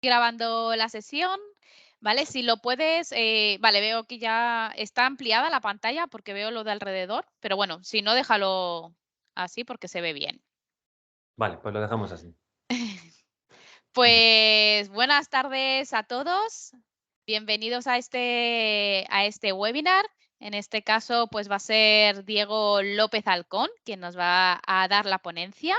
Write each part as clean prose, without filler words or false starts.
Grabando la sesión, ¿vale? Si lo puedes, vale, veo que ya está ampliada la pantalla porque veo lo de alrededor, pero bueno, si no, déjalo así porque se ve bien. Vale, pues lo dejamos así. Pues buenas tardes a todos. Bienvenidos a este webinar. En este caso, pues va a ser Diego López Alcón quien nos va a dar la ponencia.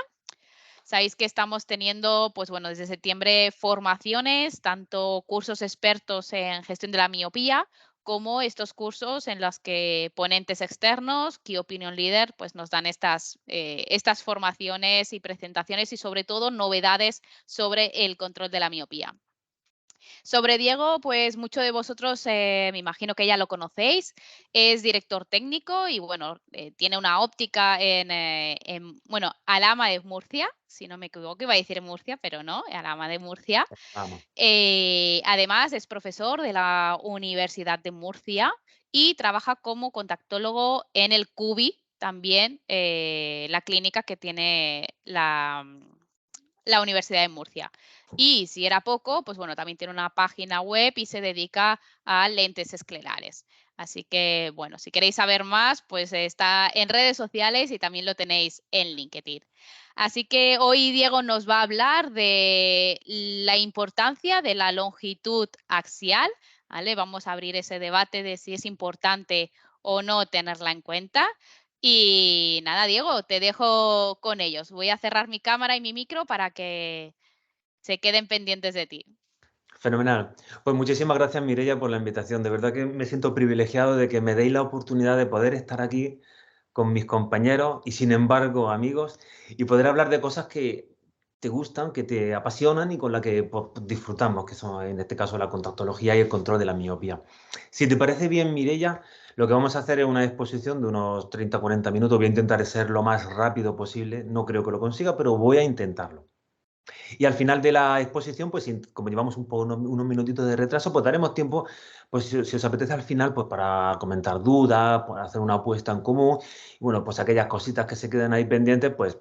Sabéis que estamos teniendo, pues bueno, desde septiembre formaciones, tanto cursos expertos en gestión de la miopía, como estos cursos en los que ponentes externos, Key Opinion Leader, pues nos dan estas formaciones y presentaciones y sobre todo novedades sobre el control de la miopía. Sobre Diego, pues muchos de vosotros me imagino que ya lo conocéis. Es director técnico y bueno, tiene una óptica bueno, Alhama de Murcia, si no me equivoco, iba a decir Murcia, pero no, Alhama de Murcia. Vamos. Además, es profesor de la Universidad de Murcia y trabaja como contactólogo en el CUBI, también la clínica que tiene la Universidad de Murcia. Y si era poco, pues bueno, también tiene una página web y se dedica a lentes esclerales. Así que, bueno, si queréis saber más, pues está en redes sociales y también lo tenéis en LinkedIn. Así que hoy Diego nos va a hablar de la importancia de la longitud axial, ¿vale? Vamos a abrir ese debate de si es importante o no tenerla en cuenta. Y nada, Diego, te dejo con ellos. Voy a cerrar mi cámara y mi micro para que se queden pendientes de ti. Fenomenal. Pues muchísimas gracias, Mireia, por la invitación. De verdad que me siento privilegiado de que me deis la oportunidad de poder estar aquí con mis compañeros y, sin embargo, amigos, y poder hablar de cosas que te gustan, que te apasionan y con las que pues, disfrutamos, que son, en este caso, la contactología y el control de la miopía. Si te parece bien, Mireia, lo que vamos a hacer es una exposición de unos 30-40 minutos. Voy a intentar ser lo más rápido posible. No creo que lo consiga, pero voy a intentarlo. Y al final de la exposición, pues como llevamos un poco, unos minutitos de retraso, pues daremos tiempo, pues si os apetece al final, pues para comentar dudas, para hacer una apuesta en común, y bueno, pues aquellas cositas que se quedan ahí pendientes, pues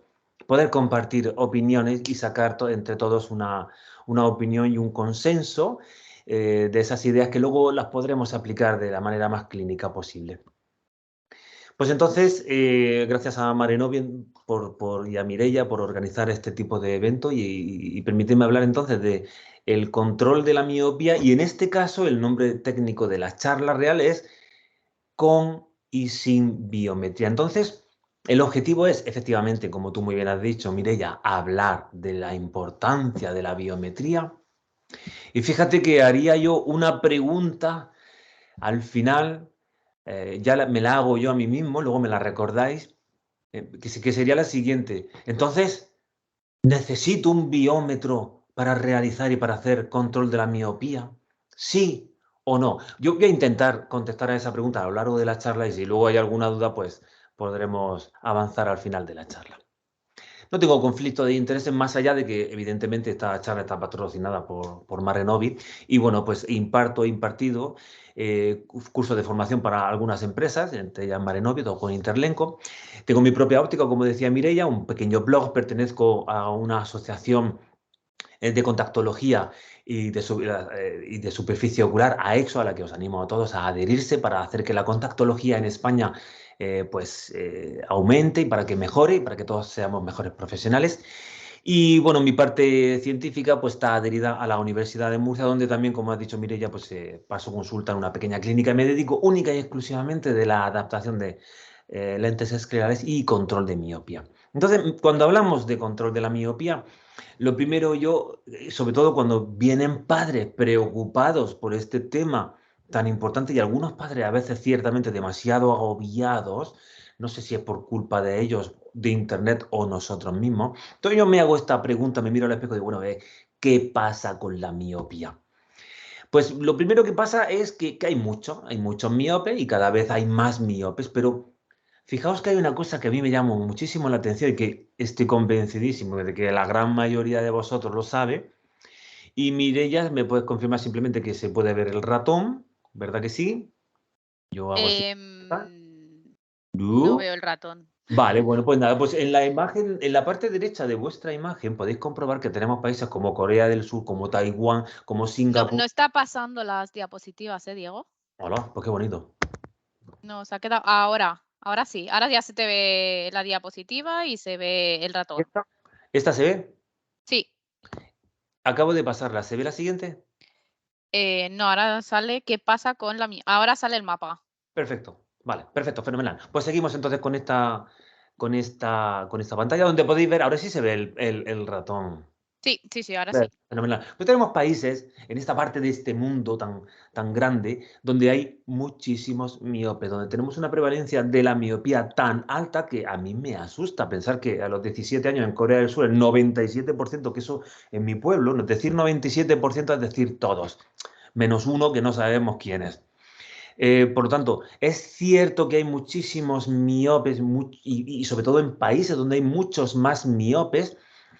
poder compartir opiniones y sacar entre todos una opinión y un consenso de esas ideas que luego las podremos aplicar de la manera más clínica posible. Pues entonces, gracias a Marenovi y a Mireia por organizar este tipo de evento y permitirme hablar entonces de el control de la miopía, y en este caso el nombre técnico de la charla real es con y sin biometría. Entonces, el objetivo es, efectivamente, como tú muy bien has dicho, Mireia, hablar de la importancia de la biometría. Y fíjate que haría yo una pregunta al final, me la hago yo a mí mismo, luego me la recordáis, que sería la siguiente. Entonces, ¿necesito un biómetro para realizar y para hacer control de la miopía? ¿Sí o no? Yo voy a intentar contestar a esa pregunta a lo largo de la charla, y si luego hay alguna duda, pues podremos avanzar al final de la charla. No tengo conflicto de intereses más allá de que, evidentemente, esta charla está patrocinada por Marenovi y, bueno, pues he impartido cursos de formación para algunas empresas, entre ellas Marenovi o con Interlenco. Tengo mi propia óptica, como decía Mireia, un pequeño blog, pertenezco a una asociación de contactología y de superficie ocular, AEXO, a la que os animo a todos a adherirse para hacer que la contactología en España aumente y para que mejore y para que todos seamos mejores profesionales. Y bueno, mi parte científica pues está adherida a la Universidad de Murcia, donde también, como ha dicho Mireia, pues paso consulta en una pequeña clínica y me dedico única y exclusivamente de la adaptación de lentes esclerales y control de miopía. Entonces, cuando hablamos de control de la miopía, lo primero sobre todo cuando vienen padres preocupados por este tema tan importante, y algunos padres a veces ciertamente demasiado agobiados, no sé si es por culpa de ellos, de Internet o nosotros mismos. Entonces yo me hago esta pregunta, me miro al espejo y digo, bueno, ¿qué pasa con la miopía? Pues lo primero que pasa es que hay muchos miopes y cada vez hay más miopes, pero fijaos que hay una cosa que a mí me llamó muchísimo la atención y que estoy convencidísimo de que la gran mayoría de vosotros lo sabe. Y Mireia, me puedes confirmar simplemente que se puede ver el ratón, ¿verdad que sí? Yo hago así. No ¿Tú? veo el ratón. Vale, bueno, pues nada, pues en la imagen, en la parte derecha de vuestra imagen podéis comprobar que tenemos países como Corea del Sur, como Taiwán, como No, Singapur. no está pasando las diapositivas, Diego? Hola, pues qué bonito. No, se ha quedado. Ahora sí. Ahora ya se te ve la diapositiva y se ve el ratón. ¿Esta se ve? Sí. Acabo de pasarla. ¿Se ve la siguiente? No, ahora sale qué pasa con la mía. Ahora sale el mapa. Perfecto. Vale, perfecto, fenomenal. Pues seguimos entonces con esta pantalla donde podéis ver, ahora sí se ve el ratón. Sí, ahora sí. Fenomenal. Pues tenemos países en esta parte de este mundo tan grande donde hay muchísimos miopes, donde tenemos una prevalencia de la miopía tan alta que a mí me asusta pensar que a los 17 años en Corea del Sur el 97%, que eso en mi pueblo, no es decir 97% es decir todos, menos uno que no sabemos quién es. Por lo tanto, es cierto que hay muchísimos miopes y sobre todo en países donde hay muchos más miopes,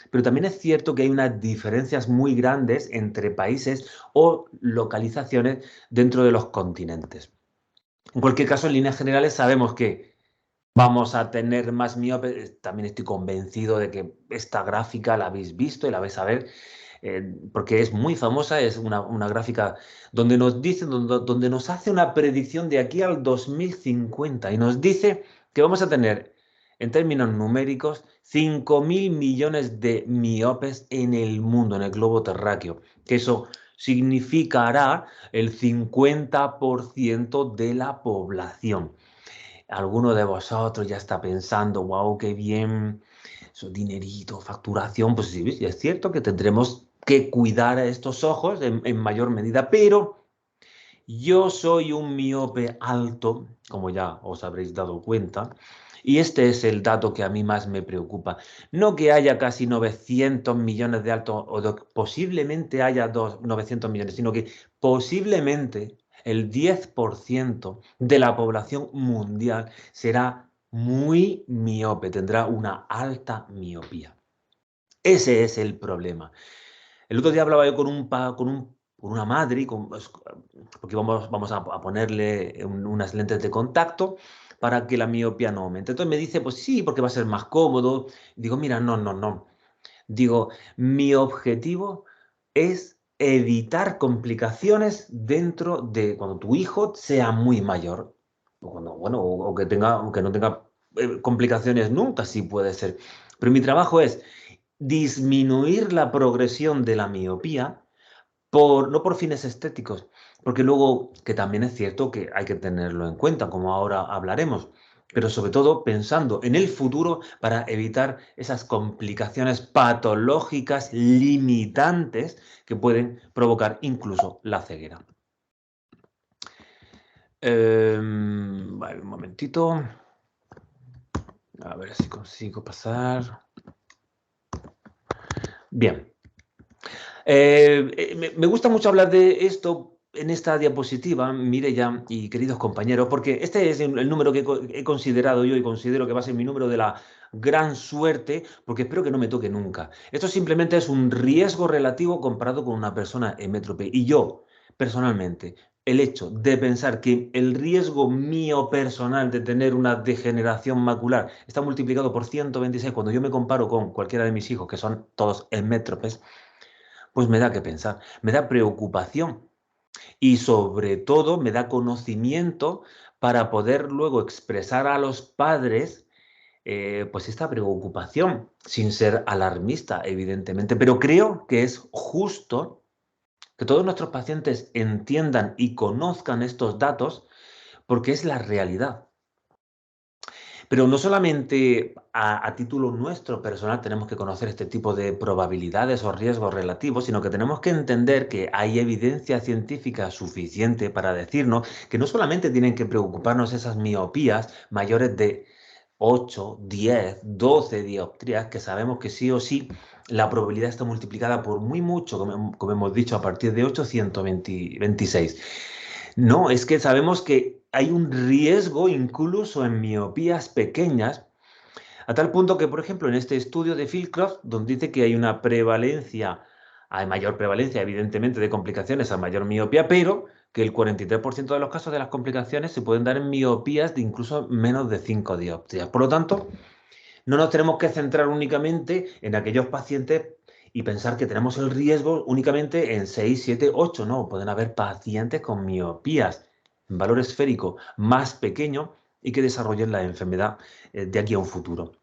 pero también es cierto que hay unas diferencias muy grandes entre países o localizaciones dentro de los continentes. En cualquier caso, en líneas generales sabemos que vamos a tener más miopes. También estoy convencido de que esta gráfica la habéis visto y la vais a ver porque es muy famosa, es una gráfica donde nos dice, donde nos hace una predicción de aquí al 2050 y nos dice que vamos a tener, en términos numéricos, 5.000 millones de miopes en el mundo, en el globo terráqueo, que eso significará el 50% de la población. Alguno de vosotros ya está pensando, wow, qué bien, eso, dinerito, facturación, pues sí, es cierto que tendremos que cuidar a estos ojos en mayor medida, pero yo soy un miope alto, como ya os habréis dado cuenta, y este es el dato que a mí más me preocupa. No que haya casi 900 millones de altos, posiblemente haya 900 millones, sino que posiblemente el 10% de la población mundial será muy miope, tendrá una alta miopía. Ese es el problema. El otro día hablaba yo con una madre, porque vamos a ponerle unas lentes de contacto para que la miopía no aumente. Entonces me dice, pues sí, porque va a ser más cómodo. Digo, mira, no, no, no. Digo, mi objetivo es evitar complicaciones dentro de cuando tu hijo sea muy mayor. O cuando, bueno, o que tenga, o que no tenga complicaciones nunca, sí puede ser. Pero mi trabajo es disminuir la progresión de la miopía no por fines estéticos, porque luego, que también es cierto que hay que tenerlo en cuenta, como ahora hablaremos, pero sobre todo pensando en el futuro para evitar esas complicaciones patológicas limitantes que pueden provocar incluso la ceguera. Vale, un momentito. A ver si consigo pasar. Bien. Me gusta mucho hablar de esto en esta diapositiva, Mireia y queridos compañeros, porque este es el número que he considerado yo y considero que va a ser mi número de la gran suerte, porque espero que no me toque nunca. Esto simplemente es un riesgo relativo comparado con una persona hemétrope. Y yo, personalmente, el hecho de pensar que el riesgo mío personal de tener una degeneración macular está multiplicado por 126 cuando yo me comparo con cualquiera de mis hijos, que son todos hemétropes, pues me da que pensar, me da preocupación y sobre todo me da conocimiento para poder luego expresar a los padres pues esta preocupación, sin ser alarmista, evidentemente, pero creo que es justo que todos nuestros pacientes entiendan y conozcan estos datos porque es la realidad. Pero no solamente a título nuestro personal tenemos que conocer este tipo de probabilidades o riesgos relativos, sino que tenemos que entender que hay evidencia científica suficiente para decirnos que no solamente tienen que preocuparnos esas miopías mayores de 8, 10, 12 dioptrías, que sabemos que sí o sí la probabilidad está multiplicada por muy mucho, como hemos dicho, a partir de 826. No, es que sabemos que hay un riesgo incluso en miopías pequeñas, a tal punto que, por ejemplo, en este estudio de Fieldcroft, donde dice que hay una prevalencia hay mayor prevalencia, evidentemente, de complicaciones a mayor miopía, pero que el 43% de los casos de las complicaciones se pueden dar en miopías de incluso menos de 5 dioptrías. Por lo tanto, no nos tenemos que centrar únicamente en aquellos pacientes y pensar que tenemos el riesgo únicamente en 6, 7, 8. No, pueden haber pacientes con miopías en valor esférico más pequeño y que desarrollen la enfermedad de aquí a un futuro.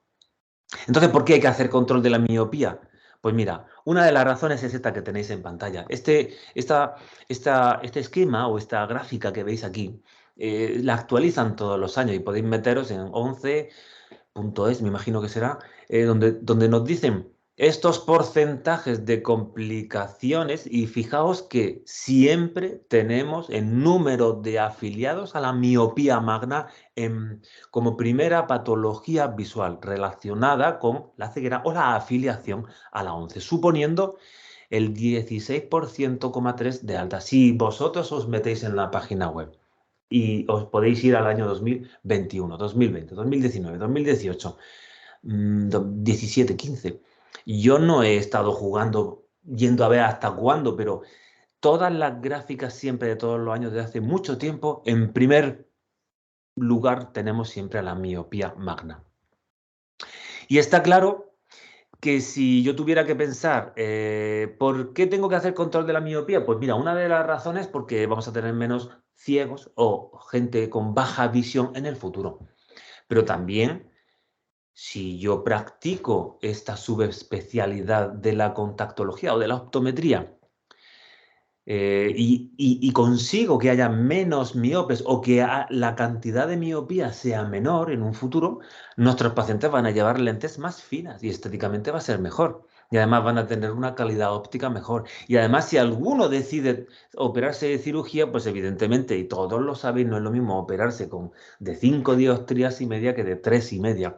Entonces, ¿por qué hay que hacer control de la miopía? Pues mira, una de las razones es esta que tenéis en pantalla. Este esquema o esta gráfica que veis aquí, la actualizan todos los años y podéis meteros en 11.es, me imagino que será, donde nos dicen estos porcentajes de complicaciones y fijaos que siempre tenemos el número de afiliados a la miopía magna como primera patología visual relacionada con la ceguera o la afiliación a la 11, suponiendo el 16,3% de alta. Si vosotros os metéis en la página web y os podéis ir al año 2021, 2020, 2019, 2018, 17, 15. Yo no he estado jugando, yendo a ver hasta cuándo, pero todas las gráficas siempre de todos los años, desde hace mucho tiempo, en primer lugar tenemos siempre a la miopía magna. Y está claro que si yo tuviera que pensar, ¿por qué tengo que hacer control de la miopía? Pues mira, una de las razones es porque vamos a tener menos ciegos o gente con baja visión en el futuro. Pero también, si yo practico esta subespecialidad de la contactología o de la optometría y consigo que haya menos miopes o que la cantidad de miopía sea menor en un futuro, nuestros pacientes van a llevar lentes más finas y estéticamente va a ser mejor. Y además van a tener una calidad óptica mejor. Y además, si alguno decide operarse de cirugía, pues evidentemente, y todos lo sabéis, no es lo mismo operarse de 5 dioptrías y media que de 3,5.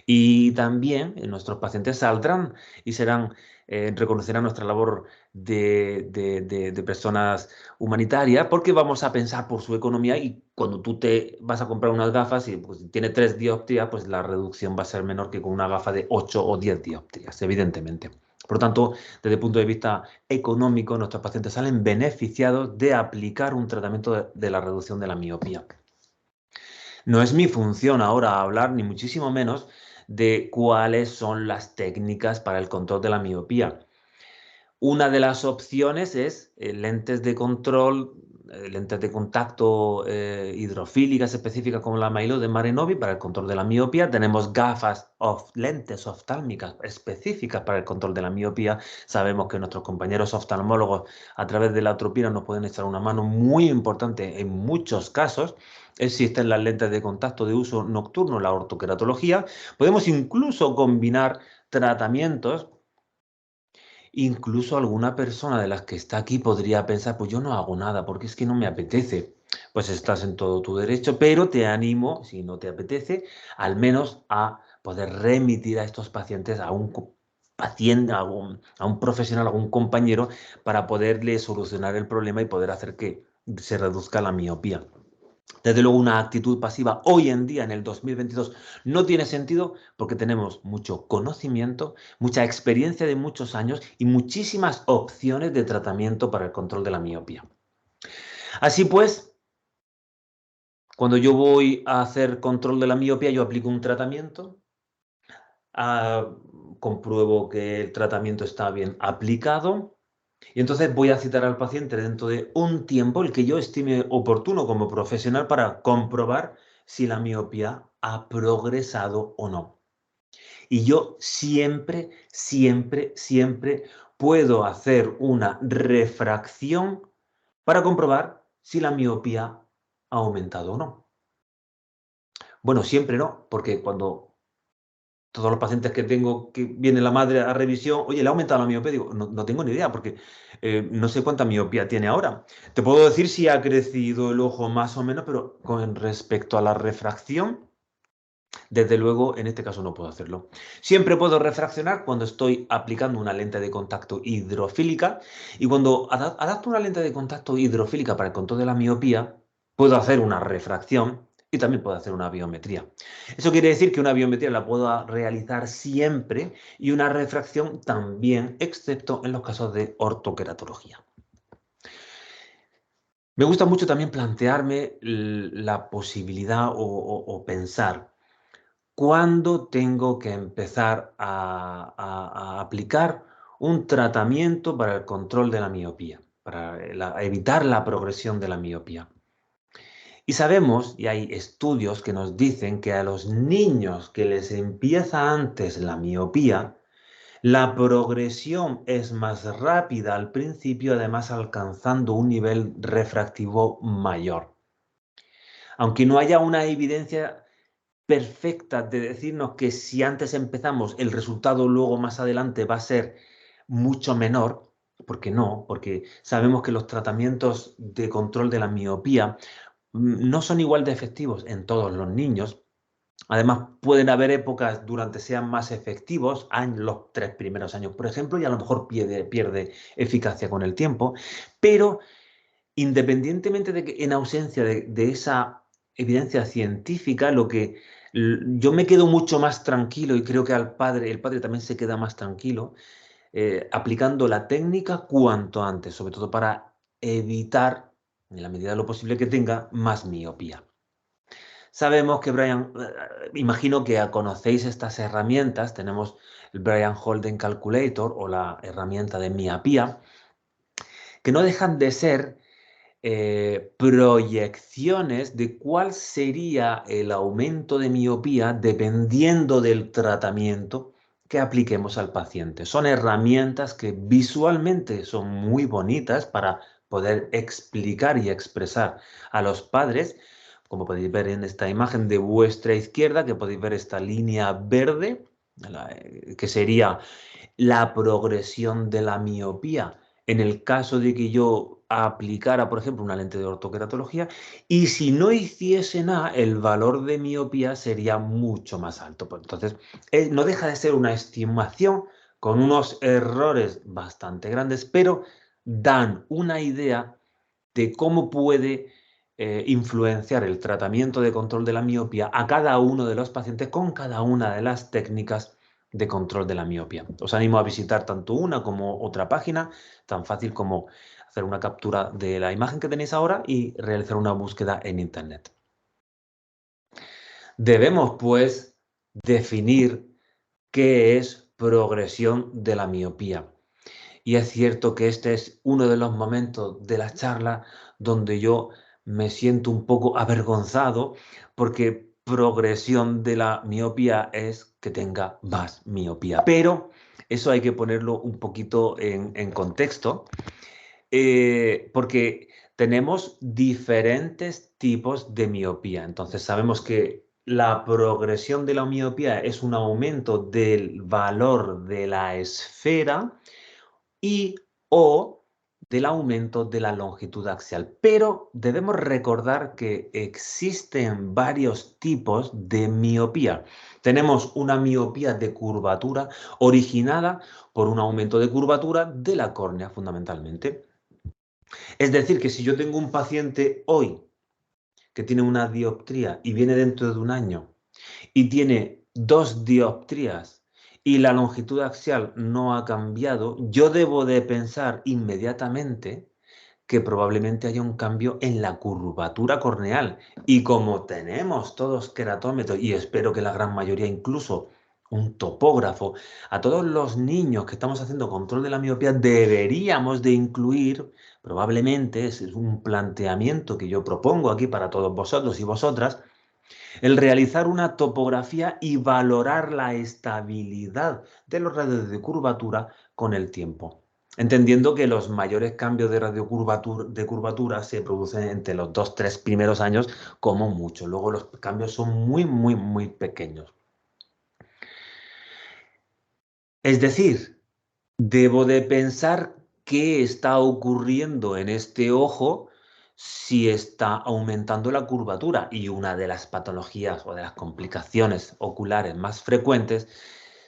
Y también nuestros pacientes saldrán y reconocerán nuestra labor de personas humanitarias porque vamos a pensar por su economía y cuando tú te vas a comprar unas gafas y pues, tiene 3 dioptrías, pues la reducción va a ser menor que con una gafa de 8 o 10 dioptrías, evidentemente. Por lo tanto, desde el punto de vista económico, nuestros pacientes salen beneficiados de aplicar un tratamiento de la reducción de la miopía. No es mi función ahora hablar, ni muchísimo menos, de cuáles son las técnicas para el control de la miopía. Una de las opciones es lentes de control, lentes de contacto hidrofílicas específicas como la Milo de Marenovi para el control de la miopía. Tenemos lentes oftálmicas específicas para el control de la miopía. Sabemos que nuestros compañeros oftalmólogos a través de la atropina nos pueden echar una mano muy importante en muchos casos. Existen las lentes de contacto de uso nocturno, la ortoqueratología. Podemos incluso combinar tratamientos. Incluso alguna persona de las que está aquí podría pensar, pues yo no hago nada porque es que no me apetece. Pues estás en todo tu derecho, pero te animo, si no te apetece, al menos a poder remitir a estos pacientes a un paciente, a un profesional, a un compañero, para poderle solucionar el problema y poder hacer que se reduzca la miopía. Desde luego, una actitud pasiva hoy en día, en el 2022, no tiene sentido porque tenemos mucho conocimiento, mucha experiencia de muchos años y muchísimas opciones de tratamiento para el control de la miopía. Así pues, cuando yo voy a hacer control de la miopía, yo aplico un tratamiento, compruebo que el tratamiento está bien aplicado. Y entonces voy a citar al paciente dentro de un tiempo, el que yo estime oportuno como profesional, para comprobar si la miopía ha progresado o no. Y yo siempre, siempre, siempre puedo hacer una refracción para comprobar si la miopía ha aumentado o no. Bueno, siempre no, porque cuando todos los pacientes que tengo, que viene la madre a revisión, oye, ¿le ha aumentado la miopía? Digo, no tengo ni idea, porque no sé cuánta miopía tiene ahora. Te puedo decir si ha crecido el ojo más o menos, pero con respecto a la refracción, desde luego, en este caso no puedo hacerlo. Siempre puedo refraccionar cuando estoy aplicando una lente de contacto hidrofílica, y cuando adapto una lente de contacto hidrofílica para el control de la miopía, puedo hacer una refracción y también puedo hacer una biometría. Eso quiere decir que una biometría la puedo realizar siempre y una refracción también, excepto en los casos de ortoqueratología. Me gusta mucho también plantearme la posibilidad o pensar cuándo tengo que empezar a aplicar un tratamiento para el control de la miopía, para evitar la progresión de la miopía. Y sabemos, y hay estudios que nos dicen que a los niños que les empieza antes la miopía, la progresión es más rápida al principio, además alcanzando un nivel refractivo mayor. Aunque no haya una evidencia perfecta de decirnos que si antes empezamos el resultado luego más adelante va a ser mucho menor, porque no, porque sabemos que los tratamientos de control de la miopía no son igual de efectivos en todos los niños. Además, pueden haber épocas durante sean más efectivos, los 3 primeros años, por ejemplo, y a lo mejor pierde eficacia con el tiempo, pero independientemente de que en ausencia de esa evidencia científica, yo me quedo mucho más tranquilo y creo que el padre también se queda más tranquilo, aplicando la técnica cuanto antes, sobre todo para evitar, en la medida de lo posible que tenga, más miopía. Sabemos que Brian, imagino que conocéis estas herramientas, tenemos el Brian Holden Calculator o la herramienta de miopía, que no dejan de ser proyecciones de cuál sería el aumento de miopía dependiendo del tratamiento que apliquemos al paciente. Son herramientas que visualmente son muy bonitas para poder explicar y expresar a los padres, como podéis ver en esta imagen de vuestra izquierda, que podéis ver esta línea verde, que sería la progresión de la miopía en el caso de que yo aplicara, por ejemplo, una lente de ortoqueratología, y si no hiciese nada, el valor de miopía sería mucho más alto. Pues entonces, no deja de ser una estimación con unos errores bastante grandes, pero dan una idea de cómo puede influenciar el tratamiento de control de la miopía a cada uno de los pacientes con cada una de las técnicas de control de la miopía. Os animo a visitar tanto una como otra página, tan fácil como hacer una captura de la imagen que tenéis ahora y realizar una búsqueda en Internet. Debemos, pues, definir qué es progresión de la miopía. Y es cierto que este es uno de los momentos de la charla donde yo me siento un poco avergonzado porque progresión de la miopía es que tenga más miopía. Pero eso hay que ponerlo un poquito en contexto porque tenemos diferentes tipos de miopía. Entonces sabemos que la progresión de la miopía es un aumento del valor de la esfera y o del aumento de la longitud axial. Pero debemos recordar que existen varios tipos de miopía. Tenemos una miopía de curvatura originada por un aumento de curvatura de la córnea fundamentalmente. Es decir, que si yo tengo un paciente hoy que tiene una dioptría y viene dentro de un año y tiene 2 dioptrías y la longitud axial no ha cambiado, yo debo de pensar inmediatamente que probablemente haya un cambio en la curvatura corneal. Y como tenemos todos queratómetros, y espero que la gran mayoría incluso un topógrafo, a todos los niños que estamos haciendo control de la miopía deberíamos de incluir, probablemente es un planteamiento que yo propongo aquí para todos vosotros y vosotras, el realizar una topografía y valorar la estabilidad de los radios de curvatura con el tiempo. Entendiendo que los mayores cambios de curvatura se producen entre los 2-3 primeros años como mucho. Luego los cambios son muy pequeños. Es decir, debo de pensar qué está ocurriendo en este ojo si está aumentando la curvatura. Y una de las patologías o de las complicaciones oculares más frecuentes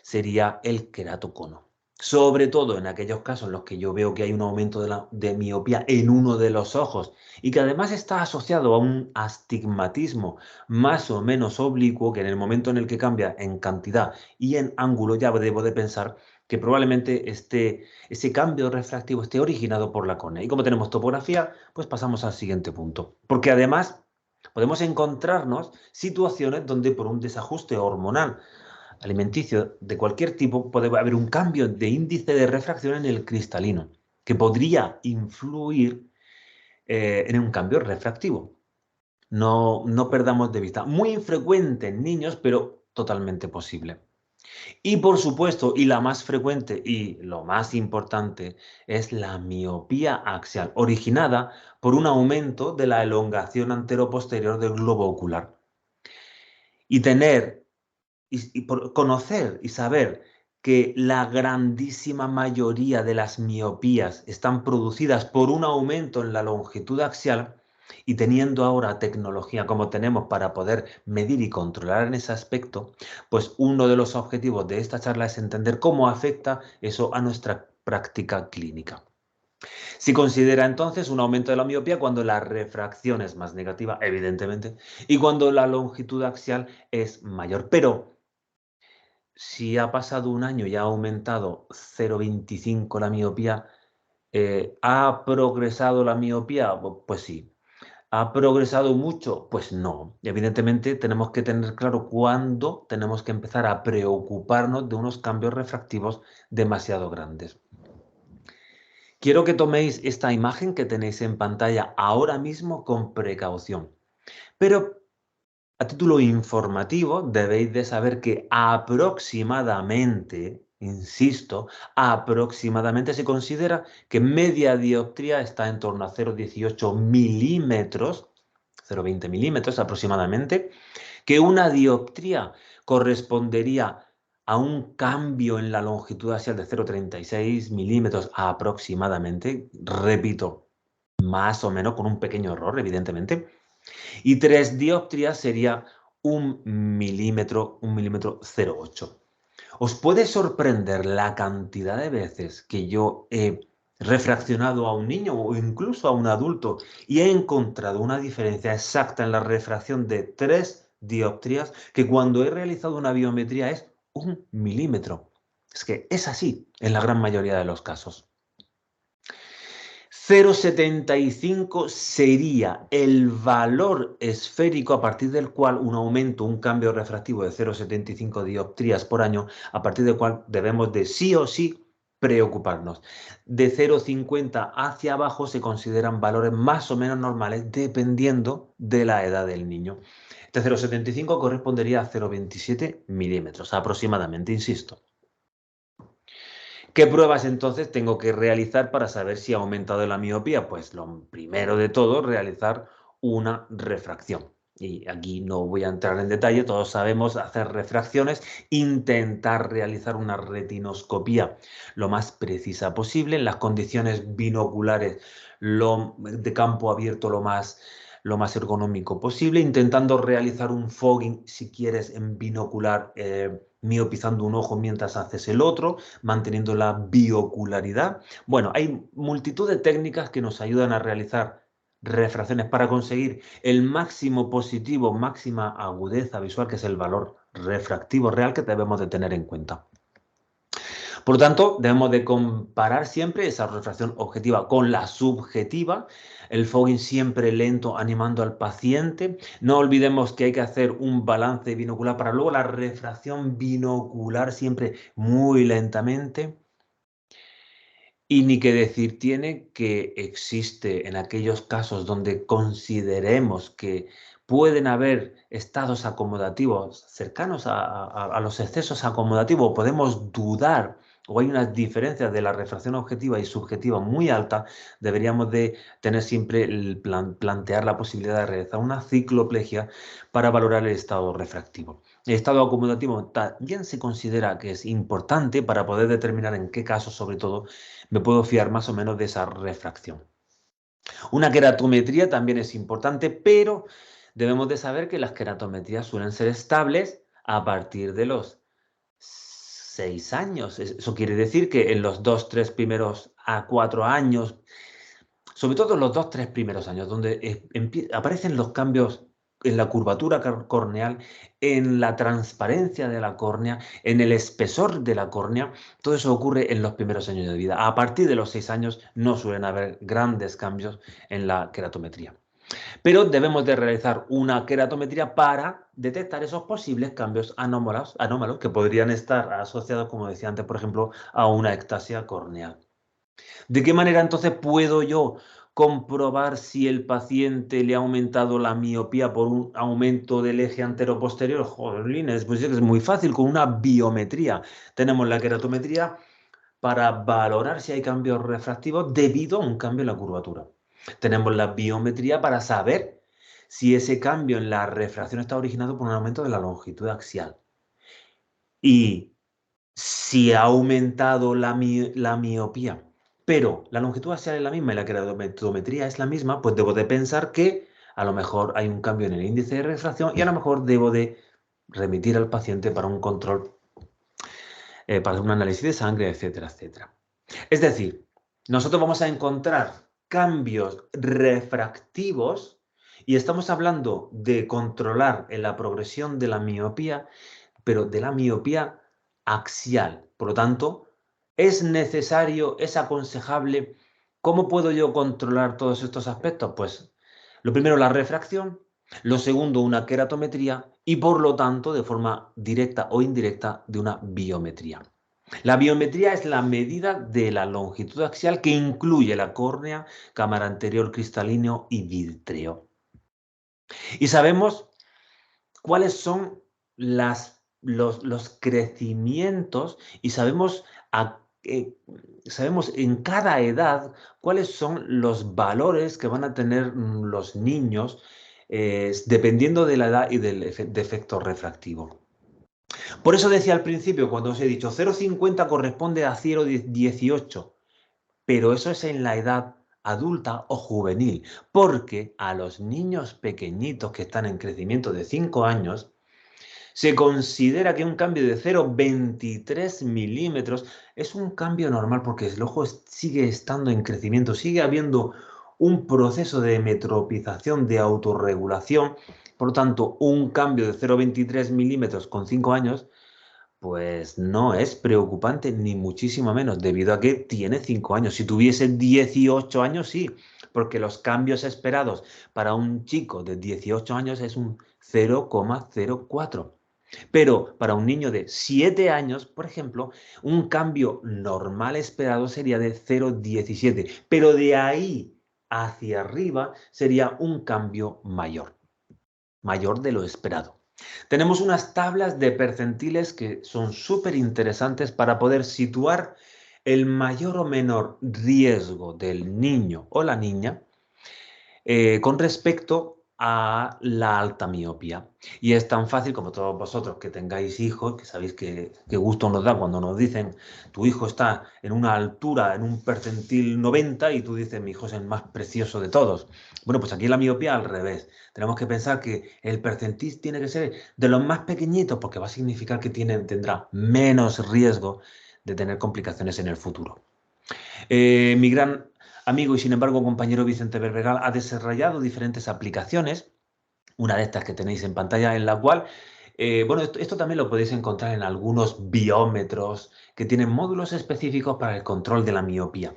sería el queratocono. sobre todo en aquellos casos en los que yo veo que hay un aumento de miopía en uno de los ojos y que además está asociado a un astigmatismo más o menos oblicuo, que en el momento en el que cambia en cantidad y en ángulo ya debo de pensar que probablemente ese cambio refractivo esté originado por la córnea. Y como tenemos topografía, pues pasamos al siguiente punto. Porque además podemos encontrarnos situaciones donde por un desajuste hormonal alimenticio de cualquier tipo puede haber un cambio de índice de refracción en el cristalino, que podría influir en un cambio refractivo. No perdamos de vista. Muy infrecuente en niños, pero totalmente posible. Y por supuesto, y la más frecuente y lo más importante, es la miopía axial, originada por un aumento de la elongación anteroposterior del globo ocular. Y conocer y saber que la grandísima mayoría de las miopías están producidas por un aumento en la longitud axial, y teniendo ahora tecnología como tenemos para poder medir y controlar en ese aspecto, pues uno de los objetivos de esta charla es entender cómo afecta eso a nuestra práctica clínica. Se considera entonces un aumento de la miopía cuando la refracción es más negativa, evidentemente, y cuando la longitud axial es mayor. Pero si ha pasado un año y ha aumentado 0,25 la miopía, ¿ha progresado la miopía? Pues sí. ¿Ha progresado mucho? Pues no. Y evidentemente tenemos que tener claro cuándo tenemos que empezar a preocuparnos de unos cambios refractivos demasiado grandes. Quiero que toméis esta imagen que tenéis en pantalla ahora mismo con precaución. Pero a título informativo, debéis de saber que aproximadamente, insisto, aproximadamente se considera que media dioptría está en torno a 0,18 milímetros, 0,20 milímetros aproximadamente, que una dioptría correspondería a un cambio en la longitud axial de 0,36 milímetros aproximadamente, repito, más o menos con un pequeño error, evidentemente. Y 3 dioptrías sería 1 milímetro 0,8. Os puede sorprender la cantidad de veces que yo he refraccionado a un niño o incluso a un adulto y he encontrado una diferencia exacta en la refracción de 3 dioptrías que cuando he realizado una biometría es 1 milímetro. Es que es así en la gran mayoría de los casos. 0,75 sería el valor esférico a partir del cual un aumento, un cambio refractivo de 0,75 dioptrías por año, a partir del cual debemos de sí o sí preocuparnos. De 0,50 hacia abajo se consideran valores más o menos normales dependiendo de la edad del niño. Este 0,75 correspondería a 0,27 milímetros aproximadamente, insisto. ¿Qué pruebas entonces tengo que realizar para saber si ha aumentado la miopía? Pues lo primero de todo, realizar una refracción. Y aquí no voy a entrar en detalle, todos sabemos hacer refracciones, intentar realizar una retinoscopía lo más precisa posible, en las condiciones binoculares de campo abierto lo más ergonómico posible, intentando realizar un fogging, si quieres, en binocular, miopizando un ojo mientras haces el otro, manteniendo la biocularidad. Bueno, hay multitud de técnicas que nos ayudan a realizar refracciones para conseguir el máximo positivo, máxima agudeza visual, que es el valor refractivo real que debemos de tener en cuenta. Por lo tanto, debemos de comparar siempre esa refracción objetiva con la subjetiva, el fogging siempre lento animando al paciente. No olvidemos que hay que hacer un balance binocular para luego la refracción binocular siempre muy lentamente. Y ni que decir tiene que existe en aquellos casos donde consideremos que pueden haber estados acomodativos cercanos a los excesos acomodativos, podemos dudar o hay unas diferencias de la refracción objetiva y subjetiva muy alta, deberíamos de tener siempre plantear la posibilidad de realizar una cicloplegia para valorar el estado refractivo. El estado acomodativo también se considera que es importante para poder determinar en qué casos, sobre todo, me puedo fiar más o menos de esa refracción. Una queratometría también es importante, pero debemos de saber que las queratometrías suelen ser estables a partir de los 6 años. Eso quiere decir que en los 2, 3 primeros a 4 años, sobre todo en los 2, 3 primeros años, donde aparecen los cambios en la curvatura corneal, en la transparencia de la córnea, en el espesor de la córnea, todo eso ocurre en los primeros años de vida. A partir de los 6 años no suelen haber grandes cambios en la queratometría. Pero debemos de realizar una queratometría para detectar esos posibles cambios anómalos que podrían estar asociados, como decía antes, por ejemplo, a una ectasia corneal. ¿De qué manera entonces puedo yo comprobar si el paciente le ha aumentado la miopía por un aumento del eje antero-posterior? Jolines, pues es muy fácil, con una biometría. Tenemos la queratometría para valorar si hay cambios refractivos debido a un cambio en la curvatura. Tenemos la biometría para saber si ese cambio en la refracción está originado por un aumento de la longitud axial. Y si ha aumentado la miopía, pero la longitud axial es la misma y la queratometría es la misma, pues debo de pensar que a lo mejor hay un cambio en el índice de refracción y a lo mejor debo de remitir al paciente para un control, para un análisis de sangre, etcétera, etcétera. Es decir, nosotros vamos a encontrar cambios refractivos y estamos hablando de controlar en la progresión de la miopía, pero de la miopía axial. Por lo tanto, es necesario, es aconsejable. ¿Cómo puedo yo controlar todos estos aspectos? Pues lo primero, la refracción. Lo segundo, una queratometría y por lo tanto, de forma directa o indirecta, de una biometría. La biometría es la medida de la longitud axial que incluye la córnea, cámara anterior cristalino y vítreo. Y sabemos cuáles son los crecimientos y sabemos en cada edad cuáles son los valores que van a tener los niños dependiendo de la edad y del defecto refractivo. Por eso decía al principio, cuando os he dicho 0,50 corresponde a 0,18, pero eso es en la edad adulta o juvenil, porque a los niños pequeñitos que están en crecimiento de 5 años, se considera que un cambio de 0,23 milímetros es un cambio normal porque el ojo sigue estando en crecimiento, sigue habiendo un proceso de metropización, de autorregulación. Por lo tanto, un cambio de 0,23 milímetros con 5 años, pues no es preocupante ni muchísimo menos, debido a que tiene 5 años. Si tuviese 18 años, sí, porque los cambios esperados para un chico de 18 años es un 0,04. Pero para un niño de 7 años, por ejemplo, un cambio normal esperado sería de 0,17. Pero de ahí hacia arriba sería un cambio mayor de lo esperado. Tenemos unas tablas de percentiles que son súper interesantes para poder situar el mayor o menor riesgo del niño o la niña con respecto a la alta miopía. Y es tan fácil como todos vosotros que tengáis hijos, que sabéis que gusto nos da cuando nos dicen tu hijo está en una altura, en un percentil 90 y tú dices mi hijo es el más precioso de todos. Bueno, pues aquí en la miopía al revés. Tenemos que pensar que el percentil tiene que ser de los más pequeñitos porque va a significar que tendrá menos riesgo de tener complicaciones en el futuro. Mi gran amigo y sin embargo compañero Vicente Berbegal ha desarrollado diferentes aplicaciones, una de estas que tenéis en pantalla, en la cual, bueno, esto también lo podéis encontrar en algunos biómetros que tienen módulos específicos para el control de la miopía.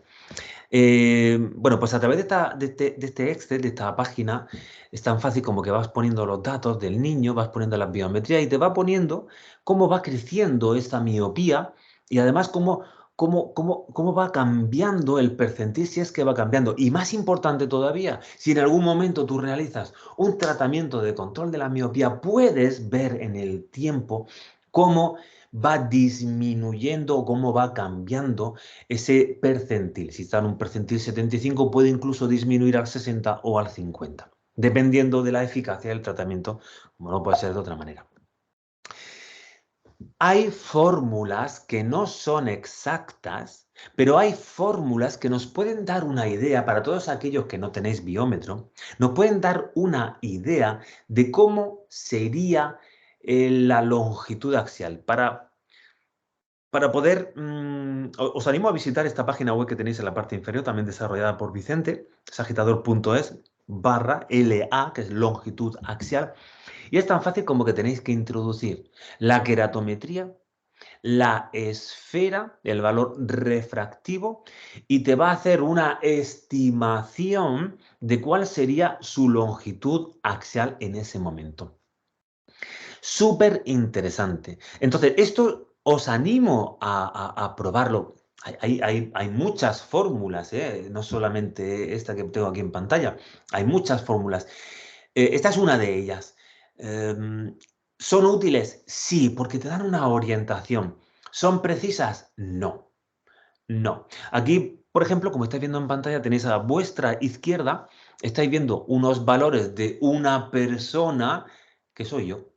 Bueno, pues a través de este Excel, de esta página, es tan fácil como que vas poniendo los datos del niño, vas poniendo las biometrías y te va poniendo cómo va creciendo esta miopía y además cómo va cambiando el percentil, si es que va cambiando. Y más importante todavía, si en algún momento tú realizas un tratamiento de control de la miopía, puedes ver en el tiempo cómo va disminuyendo o cómo va cambiando ese percentil. Si está en un percentil 75, puede incluso disminuir al 60 o al 50, dependiendo de la eficacia del tratamiento, como no puede ser de otra manera. Hay fórmulas que no son exactas, pero hay fórmulas que nos pueden dar una idea, para todos aquellos que no tenéis biómetro, nos pueden dar una idea de cómo sería la longitud axial. Para Para poder, os animo a visitar esta página web que tenéis en la parte inferior, también desarrollada por Vicente, sagitador.es/LA, que es longitud axial. Y es tan fácil como que tenéis que introducir la queratometría, la esfera, el valor refractivo, y te va a hacer una estimación de cuál sería su longitud axial en ese momento. Súper interesante. Entonces, esto os animo a probarlo. Hay muchas fórmulas, no solamente esta que tengo aquí en pantalla. Hay muchas fórmulas. Esta es una de ellas. ¿Son útiles? Sí, porque te dan una orientación. ¿Son precisas? No. No. Aquí, por ejemplo, como estáis viendo en pantalla, tenéis a vuestra izquierda, estáis viendo unos valores de una persona que soy yo,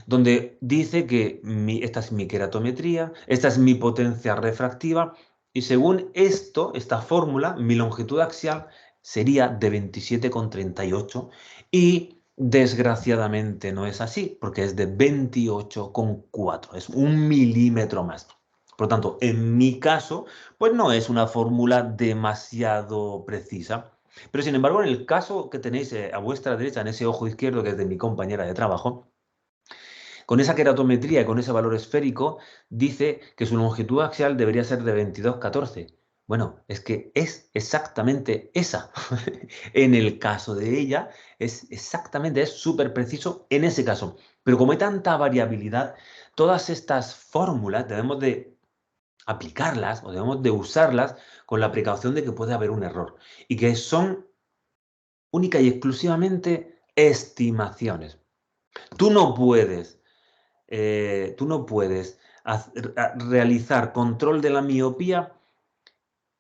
donde dice que esta es mi queratometría, esta es mi potencia refractiva, y según esto, esta fórmula, mi longitud axial sería de 27,38 y desgraciadamente no es así, porque es de 28,4, es 1 milímetro más. Por lo tanto, en mi caso, pues no es una fórmula demasiado precisa. Pero sin embargo, en el caso que tenéis a vuestra derecha, en ese ojo izquierdo, que es de mi compañera de trabajo, con esa queratometría y con ese valor esférico, dice que su longitud axial debería ser de 22,14. Bueno, es que es exactamente esa. En el caso de ella, es exactamente, es súper preciso en ese caso. Pero como hay tanta variabilidad, todas estas fórmulas debemos de aplicarlas o debemos de usarlas con la precaución de que puede haber un error y que son única y exclusivamente estimaciones. Tú no puedes realizar control de la miopía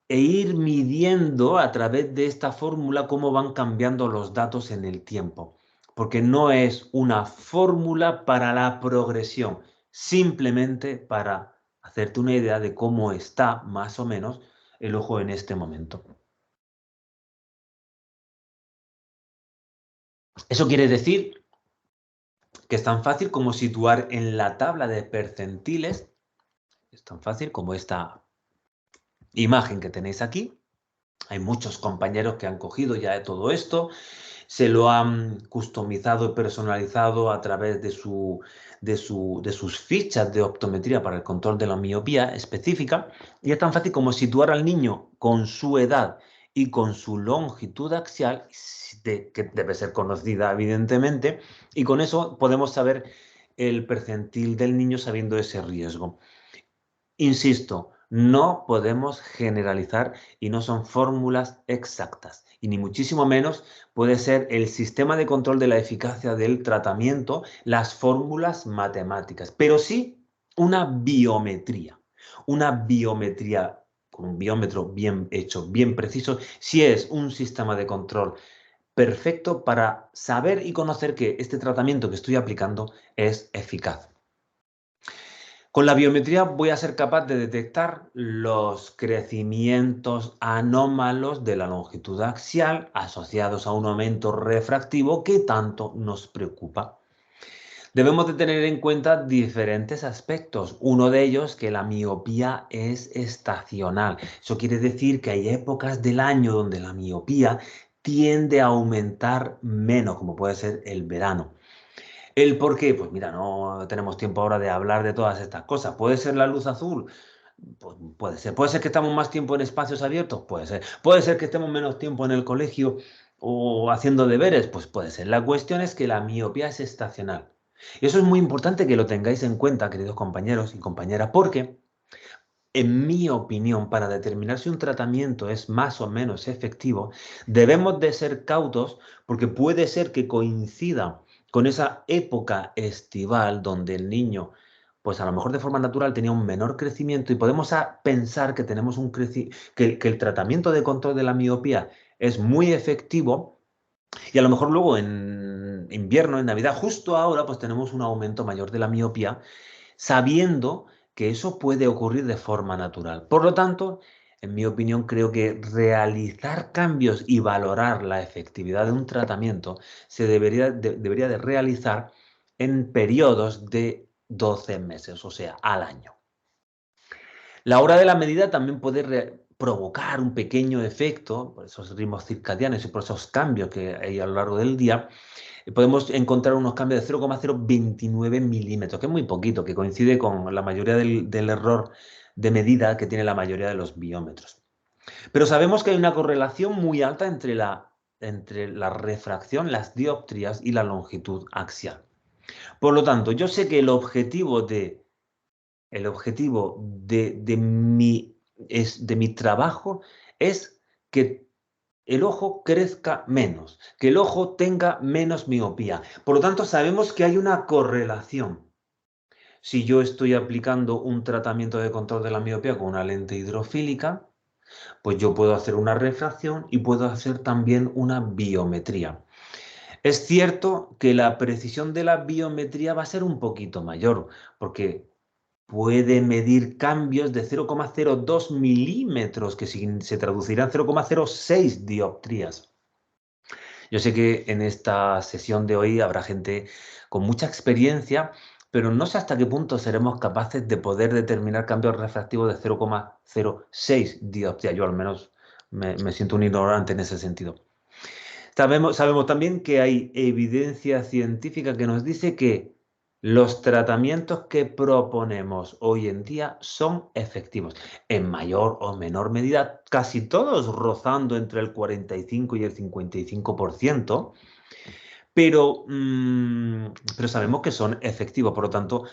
e ir midiendo a través de esta fórmula cómo van cambiando los datos en el tiempo, porque no es una fórmula para la progresión, simplemente para hacerte una idea de cómo está más o menos el ojo en este momento. Eso quiere decir que es tan fácil como situar en la tabla de percentiles, es tan fácil como esta imagen que tenéis aquí. Hay muchos compañeros que han cogido ya todo esto, se lo han customizado y personalizado a través de sus fichas de optometría para el control de la miopía específica, y es tan fácil como situar al niño con su edad y con su longitud axial, que debe ser conocida evidentemente, y con eso podemos saber el percentil del niño sabiendo ese riesgo. Insisto, no podemos generalizar y no son fórmulas exactas, y ni muchísimo menos puede ser el sistema de control de la eficacia del tratamiento, las fórmulas matemáticas, pero sí una biometría con un biómetro bien hecho, bien preciso, sí es un sistema de control perfecto para saber y conocer que este tratamiento que estoy aplicando es eficaz. Con la biometría voy a ser capaz de detectar los crecimientos anómalos de la longitud axial asociados a un aumento refractivo que tanto nos preocupa. Debemos de tener en cuenta diferentes aspectos. Uno de ellos, que la miopía es estacional. Eso quiere decir que hay épocas del año donde la miopía tiende a aumentar menos, como puede ser el verano. ¿El por qué? Pues mira, no tenemos tiempo ahora de hablar de todas estas cosas. ¿Puede ser la luz azul? Pues puede ser. ¿Puede ser que estamos más tiempo en espacios abiertos? Puede ser. ¿Puede ser que estemos menos tiempo en el colegio o haciendo deberes? Pues puede ser. La cuestión es que la miopía es estacional. Y eso es muy importante que lo tengáis en cuenta, queridos compañeros y compañeras, porque, en mi opinión, para determinar si un tratamiento es más o menos efectivo, debemos de ser cautos porque puede ser que coincida con esa época estival donde el niño, pues a lo mejor de forma natural tenía un menor crecimiento, y podemos pensar que tenemos que el tratamiento de control de la miopía es muy efectivo, y a lo mejor luego en invierno, en Navidad, justo ahora, pues tenemos un aumento mayor de la miopía, sabiendo que eso puede ocurrir de forma natural. Por lo tanto, en mi opinión, creo que realizar cambios y valorar la efectividad de un tratamiento se debería de realizar en periodos de 12 meses, o sea, al año. La hora de la medida también puede provocar un pequeño efecto, por esos ritmos circadianos y por esos cambios que hay a lo largo del día. Podemos encontrar unos cambios de 0,029 milímetros, que es muy poquito, que coincide con la mayoría del error de medida que tiene la mayoría de los biómetros. Pero sabemos que hay una correlación muy alta entre la refracción, las dioptrías y la longitud axial. Por lo tanto, yo sé que el objetivo de mi trabajo es que el ojo crezca menos, que el ojo tenga menos miopía. Por lo tanto, sabemos que hay una correlación. Si yo estoy aplicando un tratamiento de control de la miopía con una lente hidrofílica, pues yo puedo hacer una refracción y puedo hacer también una biometría. Es cierto que la precisión de la biometría va a ser un poquito mayor, porque puede medir cambios de 0,02 milímetros, que se traducirán en 0,06 dioptrías. Yo sé que en esta sesión de hoy habrá gente con mucha experiencia, pero no sé hasta qué punto seremos capaces de poder determinar cambios refractivos de 0,06 dioptrías. Yo al menos me siento un ignorante en ese sentido. Sabemos también que hay evidencia científica que nos dice que los tratamientos que proponemos hoy en día son efectivos, en mayor o menor medida, casi todos rozando entre el 45 y el 55%, pero sabemos que son efectivos, por lo tanto,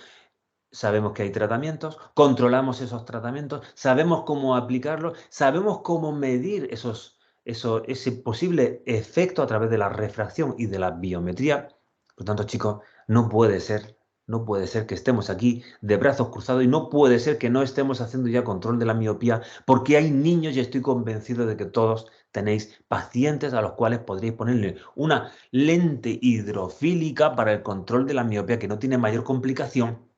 sabemos que hay tratamientos, controlamos esos tratamientos, sabemos cómo aplicarlos, sabemos cómo medir ese posible efecto a través de la refracción y de la biometría. Por lo tanto, chicos, no puede ser que estemos aquí de brazos cruzados y no puede ser que no estemos haciendo ya control de la miopía, porque hay niños y estoy convencido de que todos tenéis pacientes a los cuales podréis ponerle una lente hidrofílica para el control de la miopía que no tiene mayor complicación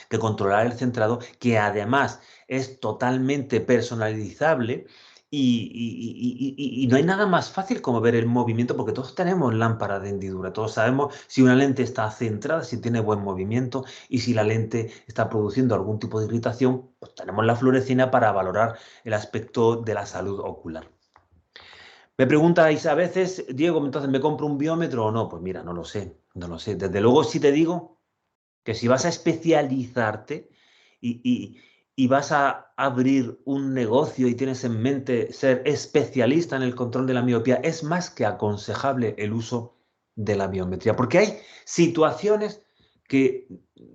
que controlar el centrado, que además es totalmente personalizable y no hay nada más fácil como ver el movimiento, porque todos tenemos lámpara de hendidura, todos sabemos si una lente está centrada, si tiene buen movimiento y si la lente está produciendo algún tipo de irritación, pues tenemos la fluorescina para valorar el aspecto de la salud ocular. Me preguntáis a veces, Diego, entonces ¿me compro un biómetro o no? Pues mira, no lo sé. Desde luego sí te digo que si vas a especializarte y vas a abrir un negocio y tienes en mente ser especialista en el control de la miopía, es más que aconsejable el uso de la biometría, porque hay situaciones que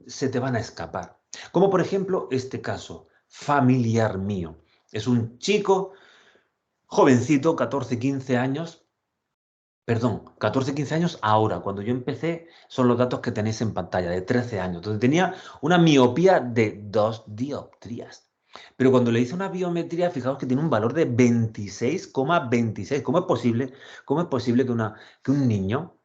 se te van a escapar. Como por ejemplo este caso familiar mío. Es un chico jovencito, 14, 15 años, perdón, 14, 15 años ahora. Cuando yo empecé, son los datos que tenéis en pantalla, de 13 años. Entonces tenía una miopía de 2 dioptrías. Pero cuando le hice una biometría, fijaos que tiene un valor de 26,26. ¿Cómo es posible? ¿Cómo es posible que un niño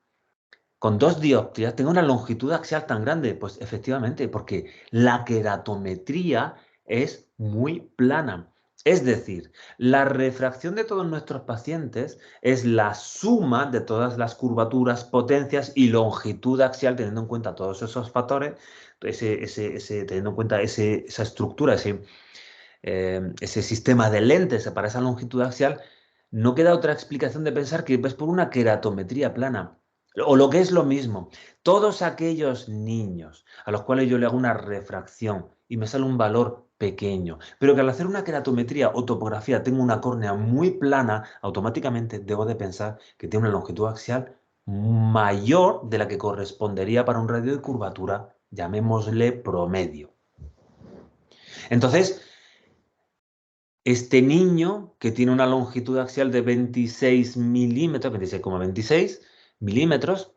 con 2 dioptrías tenga una longitud axial tan grande? Pues efectivamente, porque la queratometría es muy plana. Es decir, la refracción de todos nuestros pacientes es la suma de todas las curvaturas, potencias y longitud axial, teniendo en cuenta todos esos factores, teniendo en cuenta esa estructura, ese sistema de lentes para esa longitud axial. No queda otra explicación de pensar que es por una queratometría plana. O lo que es lo mismo, todos aquellos niños a los cuales yo le hago una refracción y me sale un valor pequeño, pero que al hacer una queratometría o topografía tengo una córnea muy plana, automáticamente debo de pensar que tiene una longitud axial mayor de la que correspondería para un radio de curvatura, llamémosle promedio. Entonces, este niño que tiene una longitud axial de 26 milímetros, 26,26 milímetros,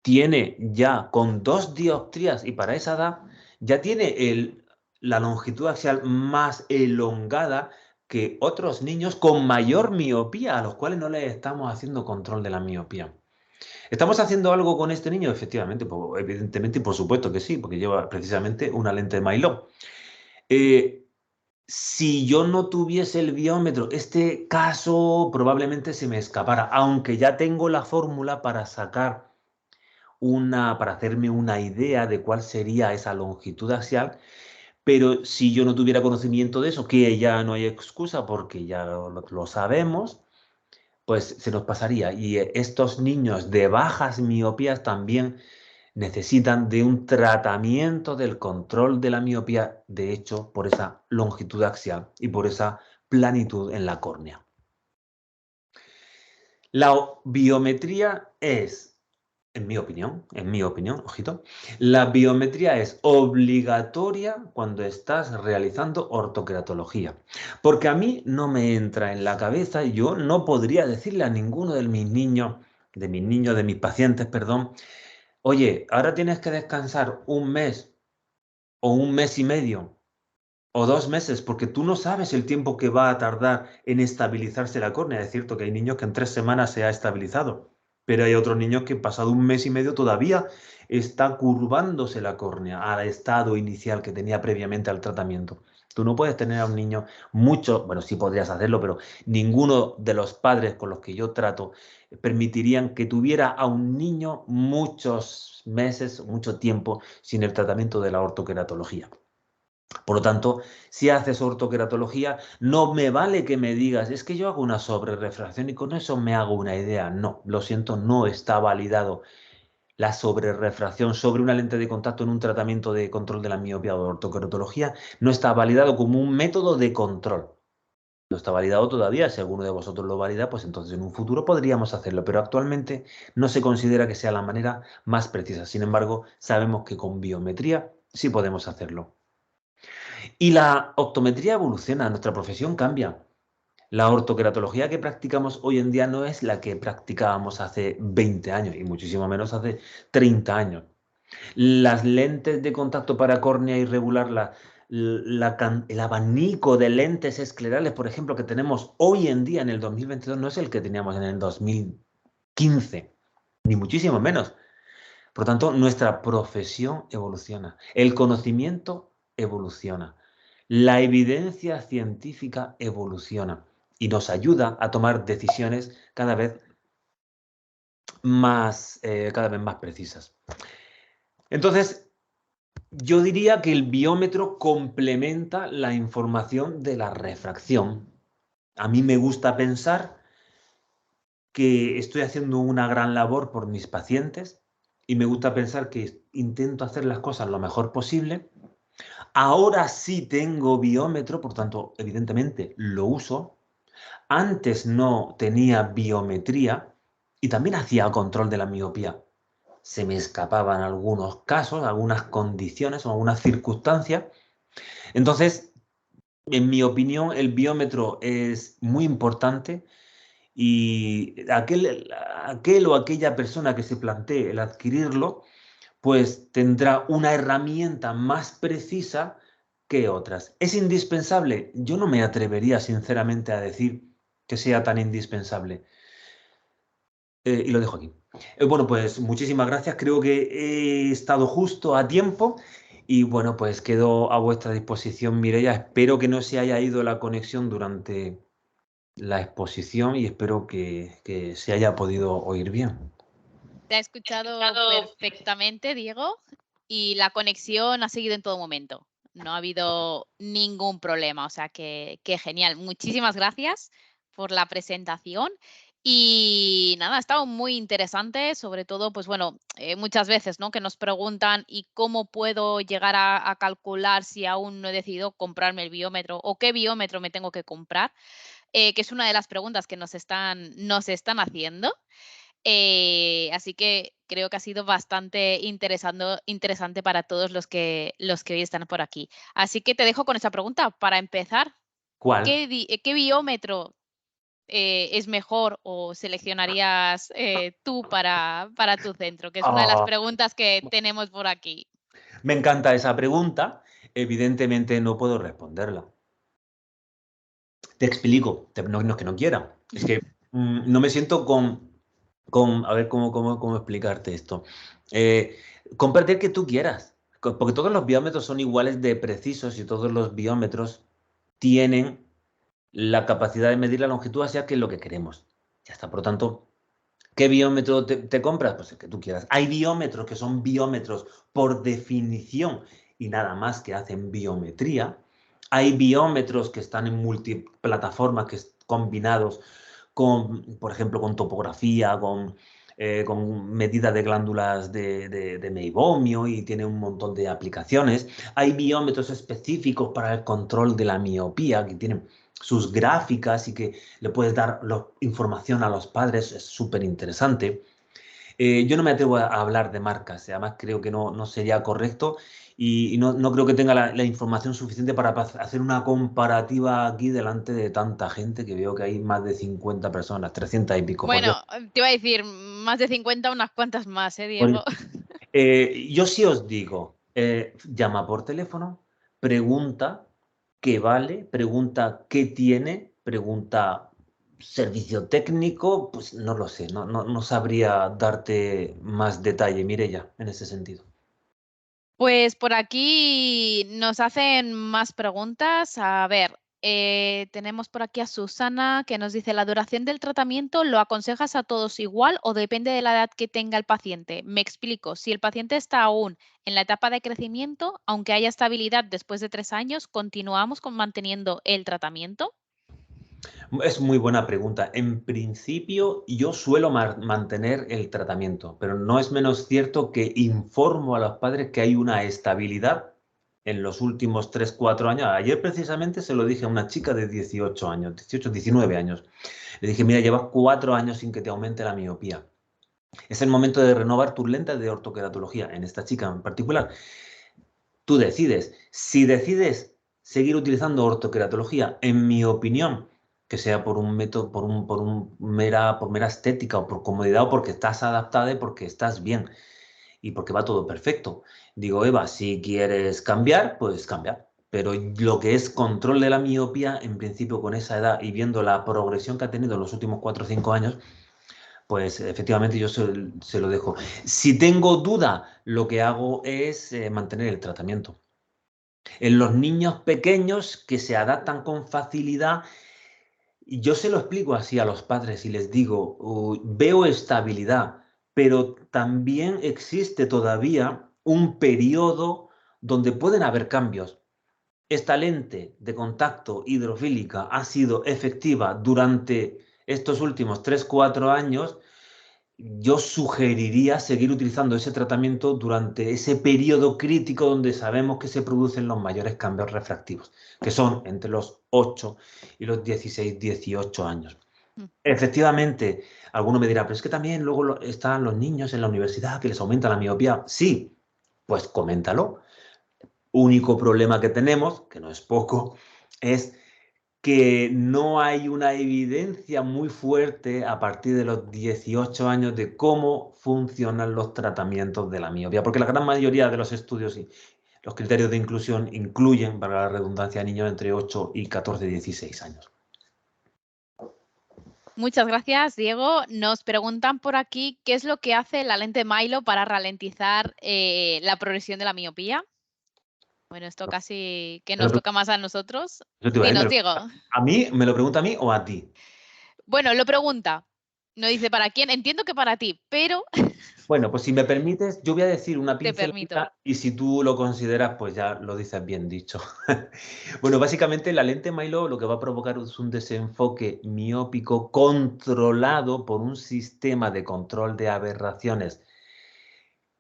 tiene ya con 2 dioptrías y para esa edad ya tiene la longitud axial más elongada que otros niños con mayor miopía, a los cuales no les estamos haciendo control de la miopía. ¿Estamos haciendo algo con este niño? Efectivamente, pues, evidentemente y por supuesto que sí, porque lleva precisamente una lente de Maillot. Si yo no tuviese el biómetro, este caso probablemente se me escapara, aunque ya tengo la fórmula para para hacerme una idea de cuál sería esa longitud axial, Pero si yo no tuviera conocimiento de eso, que ya no hay excusa porque ya lo sabemos, pues se nos pasaría. Y estos niños de bajas miopías también necesitan de un tratamiento del control de la miopía, de hecho, por esa longitud axial y por esa planitud en la córnea. La biometría es, en mi opinión, ojito, la biometría es obligatoria cuando estás realizando ortoqueratología. Porque a mí no me entra en la cabeza, y yo no podría decirle a ninguno de mis niños, de mis pacientes, perdón, oye, ahora tienes que descansar un mes o un mes y medio o 2 meses, porque tú no sabes el tiempo que va a tardar en estabilizarse la córnea. Es cierto que hay niños que en 3 semanas se ha estabilizado, pero hay otros niños que pasado un mes y medio todavía está curvándose la córnea al estado inicial que tenía previamente al tratamiento. Tú no puedes tener a un niño mucho, bueno, sí podrías hacerlo, pero ninguno de los padres con los que yo trato permitirían que tuviera a un niño muchos meses, mucho tiempo sin el tratamiento de la ortoqueratología. Por lo tanto, si haces ortoqueratología, no me vale que me digas, es que yo hago una sobrerefracción y con eso me hago una idea. No, lo siento, no está validado la sobrerefracción sobre una lente de contacto en un tratamiento de control de la miopía o de ortoqueratología. No está validado como un método de control. No está validado todavía. Si alguno de vosotros lo valida, pues entonces en un futuro podríamos hacerlo, pero actualmente no se considera que sea la manera más precisa. Sin embargo, sabemos que con biometría sí podemos hacerlo. Y la optometría evoluciona, nuestra profesión cambia. La ortoqueratología que practicamos hoy en día no es la que practicábamos hace 20 años y muchísimo menos hace 30 años. Las lentes de contacto para córnea irregular, el abanico de lentes esclerales, por ejemplo, que tenemos hoy en día en el 2022 no es el que teníamos en el 2015, ni muchísimo menos. Por lo tanto, nuestra profesión evoluciona, el conocimiento evoluciona, la evidencia científica evoluciona y nos ayuda a tomar decisiones cada vez más precisas. Entonces, yo diría que el biómetro complementa la información de la refracción. A mí me gusta pensar que estoy haciendo una gran labor por mis pacientes y me gusta pensar que intento hacer las cosas lo mejor posible. Ahora sí tengo biómetro, por tanto, evidentemente lo uso. Antes no tenía biometría y también hacía control de la miopía. Se me escapaban algunos casos, algunas condiciones o algunas circunstancias. Entonces, en mi opinión, el biómetro es muy importante y aquel o aquella persona que se plantee el adquirirlo, pues tendrá una herramienta más precisa que otras. ¿Es indispensable? Yo no me atrevería sinceramente a decir que sea tan indispensable. Y lo dejo aquí. Bueno, pues muchísimas gracias. Creo que he estado justo a tiempo y bueno, pues quedo a vuestra disposición, Mireia. Espero que no se haya ido la conexión durante la exposición y espero que se haya podido oír bien. Te ha escuchado perfectamente, Diego, y la conexión ha seguido en todo momento. No ha habido ningún problema, o sea que genial. Muchísimas gracias por la presentación. Y nada, ha estado muy interesante, sobre todo, pues bueno, muchas veces, ¿no? Que nos preguntan, ¿y cómo puedo llegar a calcular si aún no he decidido comprarme el biómetro o qué biómetro me tengo que comprar? Que es una de las preguntas que nos están haciendo. Así que creo que ha sido bastante interesante para todos los que hoy están por aquí. Así que te dejo con esa pregunta para empezar. ¿Cuál? ¿Qué biómetro es mejor o seleccionarías tú para tu centro? Que es una de las Ah, preguntas que tenemos por aquí. me encanta esa pregunta. Evidentemente no puedo responderla. Te explico. No es que no quiera. Es que no me siento a ver cómo explicarte esto. Cómprate el que tú quieras. Porque todos los biómetros son iguales de precisos y todos los biómetros tienen la capacidad de medir la longitud hacia que es lo que queremos. Ya está. Por lo tanto, ¿qué biómetro te compras? Pues el que tú quieras. Hay biómetros que son biómetros por definición y nada más que hacen biometría. Hay biómetros que están en multiplataformas combinados con, por ejemplo, con topografía, con medida de glándulas de meibomio y tiene un montón de aplicaciones. Hay biómetros específicos para el control de la miopía que tienen sus gráficas y que le puedes dar información a los padres, es súper interesante. Yo no me atrevo a hablar de marcas, además creo que no sería correcto y no creo que tenga la información suficiente para hacer una comparativa aquí delante de tanta gente que veo que hay más de 50 personas, 300 y pico, por Dios. Bueno, te iba a decir, más de 50, unas cuantas más, Por- Diego? yo sí os digo, llama por teléfono, pregunta qué vale, pregunta qué tiene, pregunta servicio técnico, pues no lo sé, no sabría darte más detalle, Mireia, en ese sentido. Pues por aquí nos hacen más preguntas. A ver, tenemos por aquí a Susana que nos dice, ¿la duración del tratamiento lo aconsejas a todos igual o depende de la edad que tenga el paciente? Me explico, si el paciente está aún en la etapa de crecimiento, aunque haya estabilidad después de 3 años, ¿continuamos manteniendo el tratamiento? Es muy buena pregunta. En principio, yo suelo mantener el tratamiento, pero no es menos cierto que informo a los padres que hay una estabilidad en los últimos 3 4 años. Ayer precisamente se lo dije a una chica de 18 años, 18 19 años. Le dije, mira, llevas 4 años sin que te aumente la miopía. Es el momento de renovar tus lentes de ortoqueratología, en esta chica en particular. Tú decides. Si decides seguir utilizando ortoqueratología, en mi opinión, que sea por un método, por mera estética o por comodidad o porque estás adaptada y porque estás bien y porque va todo perfecto. Digo, Eva, si quieres cambiar, pues cambia. Pero lo que es control de la miopía, en principio con esa edad y viendo la progresión que ha tenido en los últimos 4 o 5 años, pues efectivamente yo se lo dejo. Si tengo duda, lo que hago es mantener el tratamiento. En los niños pequeños que se adaptan con facilidad, yo se lo explico así a los padres y les digo, veo estabilidad, pero también existe todavía un periodo donde pueden haber cambios. Esta lente de contacto hidrofílica ha sido efectiva durante estos últimos 3 4 años. Yo sugeriría seguir utilizando ese tratamiento durante ese periodo crítico donde sabemos que se producen los mayores cambios refractivos, que son entre los 8 y los 16, 18 años. Mm. Efectivamente, alguno me dirá, pero es que también luego están los niños en la universidad que les aumenta la miopía. Sí, pues coméntalo. Único problema que tenemos, que no es poco, es que no hay una evidencia muy fuerte a partir de los 18 años de cómo funcionan los tratamientos de la miopía, porque la gran mayoría de los estudios y los criterios de inclusión incluyen, para la redundancia, a niños entre 8 y 14, 16 años. Muchas gracias, Diego. Nos preguntan por aquí qué es lo que hace la lente Milo para ralentizar la progresión de la miopía. Bueno, esto casi que Me nos lo toca más a nosotros. Yo te iba a decir, Dinos, Diego. ¿a mí? ¿Me lo pregunta a mí o a ti? Bueno, lo pregunta. No dice para quién. Entiendo que para ti, pero Bueno, pues si me permites, yo voy a decir una te permito. pinceladita y si tú lo consideras, pues ya lo dices bien dicho. Bueno, básicamente la lente Milo lo que va a provocar es un desenfoque miópico controlado por un sistema de control de aberraciones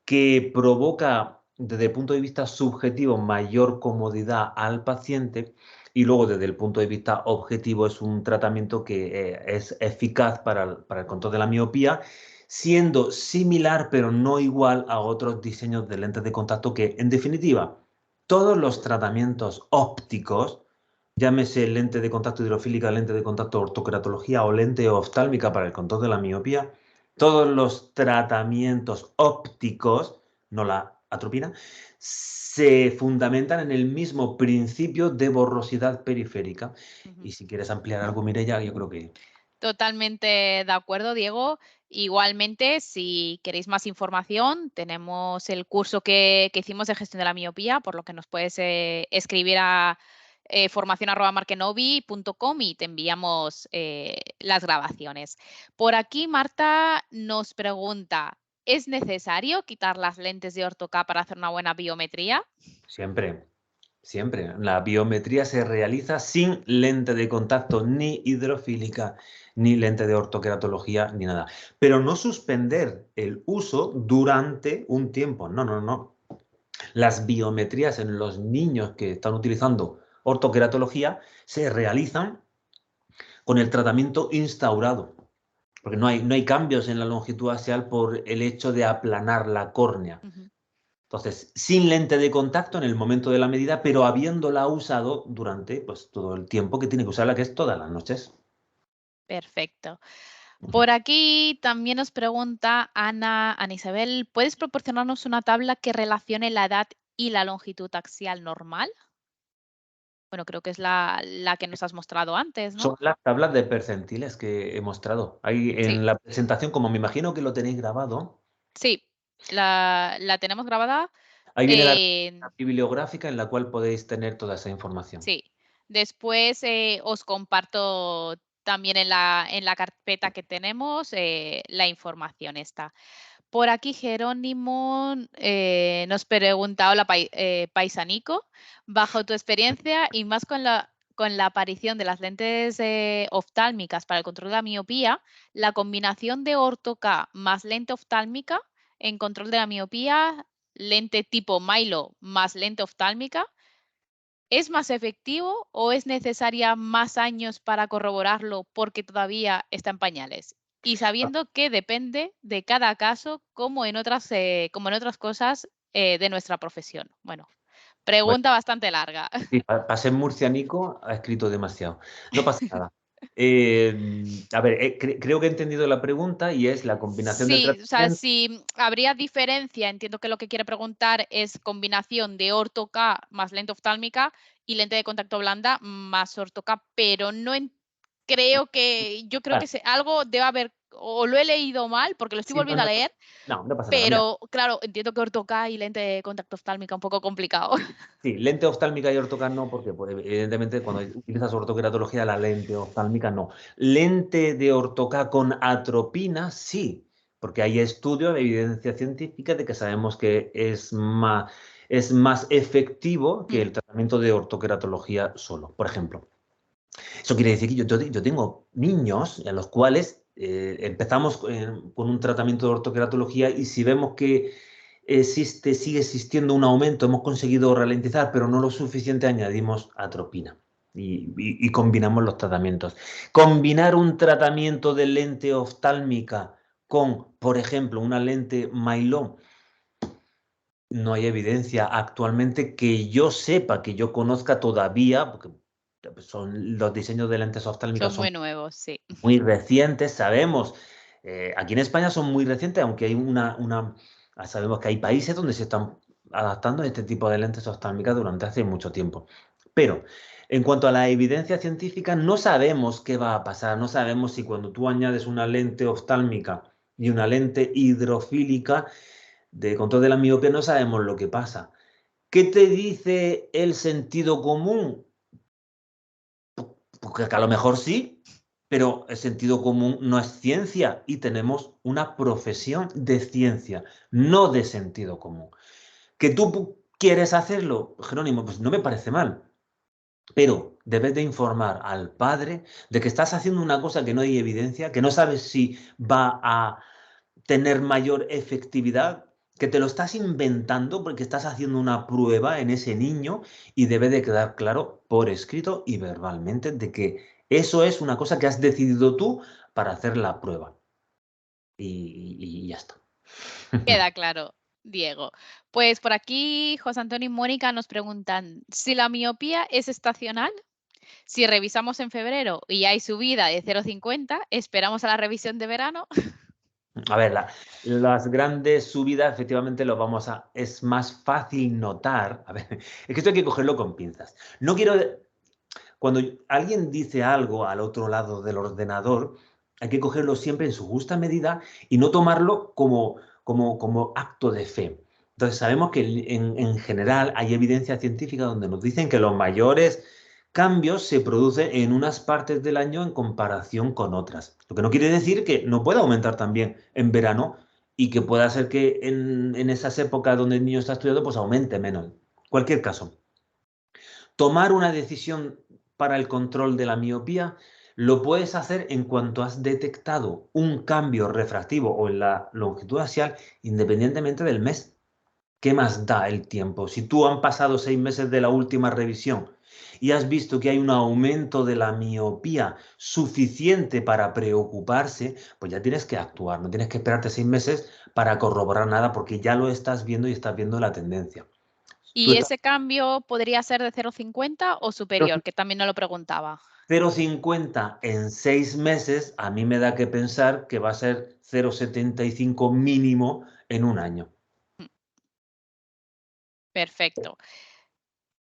que provoca desde el punto de vista subjetivo mayor comodidad al paciente y luego desde el punto de vista objetivo es un tratamiento que es eficaz para el control de la miopía, siendo similar pero no igual a otros diseños de lentes de contacto que, en definitiva, todos los tratamientos ópticos, llámese lente de contacto hidrofílica, lente de contacto ortoqueratología o lente oftálmica para el control de la miopía, todos los tratamientos ópticos, no la atropina, se fundamentan en el mismo principio de borrosidad periférica. Ujú. Y si quieres ampliar algo, Mireia, yo creo que... Totalmente de acuerdo, Diego. Igualmente, si queréis más información, tenemos el curso que hicimos de gestión de la miopía, por lo que nos puedes escribir a formacion@markenovi.com y te enviamos las grabaciones. Por aquí, Marta nos pregunta, ¿es necesario quitar las lentes de orto K para hacer una buena biometría? Siempre, siempre. La biometría se realiza sin lente de contacto ni hidrofílica, ni lente de ortoqueratología, ni nada. Pero no suspender el uso durante un tiempo. No, no, no. Las biometrías en los niños que están utilizando ortoqueratología se realizan con el tratamiento instaurado, porque no hay cambios en la longitud axial por el hecho de aplanar la córnea. Ujú. Entonces, sin lente de contacto en el momento de la medida, pero habiéndola usado durante pues, todo el tiempo que tiene que usarla, que es todas las noches. Perfecto. Ujú. Por aquí también nos pregunta Ana Isabel, ¿puedes proporcionarnos una tabla que relacione la edad y la longitud axial normal? Bueno, creo que es la que nos has mostrado antes, Son ¿no? las tablas de percentiles que he mostrado. Ahí Sí, en la presentación, como me imagino que lo tenéis grabado, sí, la tenemos grabada. ahí viene la en- bibliográfica en la cual podéis tener toda esa información. sí, después os comparto también en la carpeta que tenemos la información esta. Por aquí Jerónimo nos pregunta, hola paisanico, bajo tu experiencia y más con la aparición de las lentes oftálmicas para el control de la miopía, la combinación de orto-K más lente oftálmica en control de la miopía, lente tipo Milo más lente oftálmica, ¿es más efectivo o es necesaria más años para corroborarlo porque todavía está en pañales? Y sabiendo que depende de cada caso, como en otras cosas de nuestra profesión. Bueno, Bueno, pregunta bastante larga. sí, para ser murcianico ha escrito demasiado. No pasa nada. A ver, creo que he entendido la pregunta y es la combinación del Sí, o sea, tratamiento. si habría diferencia, entiendo que lo que quiere preguntar es combinación de orto-K más lente oftálmica y lente de contacto blanda más orto-K, pero yo creo Vale, que algo debe haber, o lo he leído mal, porque lo estoy sí, no, volviendo a no, leer, no pasa nada. Mira, pero claro, entiendo que orto-K y lente de contacto oftálmica un poco complicado. sí, lente oftálmica y ortocar no, porque pues, evidentemente cuando utilizas ortoqueratología, la lente oftálmica no. Lente de ortocar con atropina, sí, porque hay estudios de evidencia científica de que sabemos que es más efectivo que Mm, el tratamiento de ortoqueratología solo, por ejemplo. Eso quiere decir que yo tengo niños a los cuales empezamos con un tratamiento de ortoqueratología y si vemos que sigue existiendo un aumento, hemos conseguido ralentizar, pero no lo suficiente, añadimos atropina y combinamos los tratamientos. Combinar un tratamiento de lente oftálmica con, por ejemplo, una lente Maillot, no hay evidencia actualmente que yo sepa, que yo conozca todavía, porque los diseños de lentes oftálmicas son son muy nuevos, sí. muy recientes, sabemos. Aquí en España son muy recientes, aunque hay sabemos que hay países donde se están adaptando a este tipo de lentes oftálmicas durante hace mucho tiempo. Pero en cuanto a la evidencia científica, no sabemos qué va a pasar, no sabemos si cuando tú añades una lente oftálmica y una lente hidrofílica de control de la miopía, no sabemos lo que pasa. ¿Qué te dice el sentido común? Porque a lo mejor sí, pero el sentido común no es ciencia y tenemos una profesión de ciencia, no de sentido común. ¿Que tú quieres hacerlo, Jerónimo? Pues no me parece mal, pero debes de informar al padre de que estás haciendo una cosa que no hay evidencia, que no sabes si va a tener mayor efectividad, que te lo estás inventando porque estás haciendo una prueba en ese niño y debe de quedar claro por escrito y verbalmente de que eso es una cosa que has decidido tú para hacer la prueba. Y ya está. Queda claro, Diego. Pues por aquí José Antonio y Mónica nos preguntan, si la miopía es estacional, si revisamos en febrero y hay subida de 0,50, ¿esperamos a la revisión de verano? A ver, las grandes subidas efectivamente es más fácil notar. A ver, es que esto hay que cogerlo con pinzas. No quiero, cuando alguien dice algo al otro lado del ordenador, hay que cogerlo siempre en su justa medida y no tomarlo como acto de fe. Entonces, sabemos que en general hay evidencia científica donde nos dicen que los mayores cambios se producen en unas partes del año en comparación con otras. Lo que no quiere decir que no pueda aumentar también en verano y que pueda ser que en esas épocas donde el niño está estudiando, pues aumente menos. Cualquier caso, tomar una decisión para el control de la miopía lo puedes hacer en cuanto has detectado un cambio refractivo o en la longitud axial, independientemente del mes. ¿Qué más da el tiempo? Si tú han pasado 6 meses de la última revisión y has visto que hay un aumento de la miopía suficiente para preocuparse, pues ya tienes que actuar. No tienes que esperarte 6 meses para corroborar nada porque ya lo estás viendo y estás viendo la tendencia. Tú ¿Y estás ese cambio podría ser de 0,50 o superior? Que también no lo preguntaba. 0,50 en 6 meses, a mí me da que pensar que va a ser 0,75 mínimo en un año. Perfecto.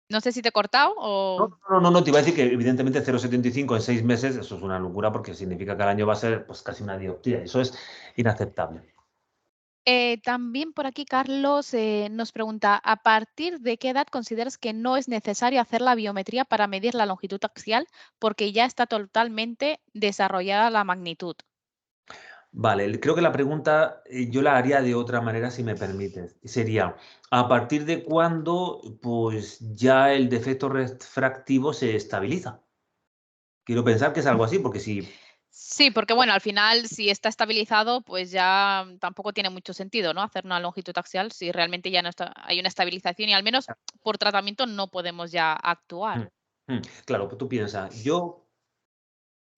No sé si te he cortado No, o... no, no, no, te iba a decir que evidentemente 0,75 en 6 meses, eso es una locura porque significa que al año va a ser pues casi una dioptría. Eso es inaceptable. También por aquí Carlos nos pregunta, ¿a partir de qué edad consideras que no es necesario hacer la biometría para medir la longitud axial porque ya está totalmente desarrollada la magnitud? Vale, creo que la pregunta yo la haría de otra manera si me permites. Sería, ¿a partir de cuándo pues ya el defecto refractivo se estabiliza? Quiero pensar que es algo así, porque si... Sí, porque bueno, al final, si está estabilizado, pues ya tampoco tiene mucho sentido, ¿no? Hacer una longitud axial si realmente ya no está, hay una estabilización y al menos por tratamiento no podemos ya actuar. Claro, pues tú piensas, yo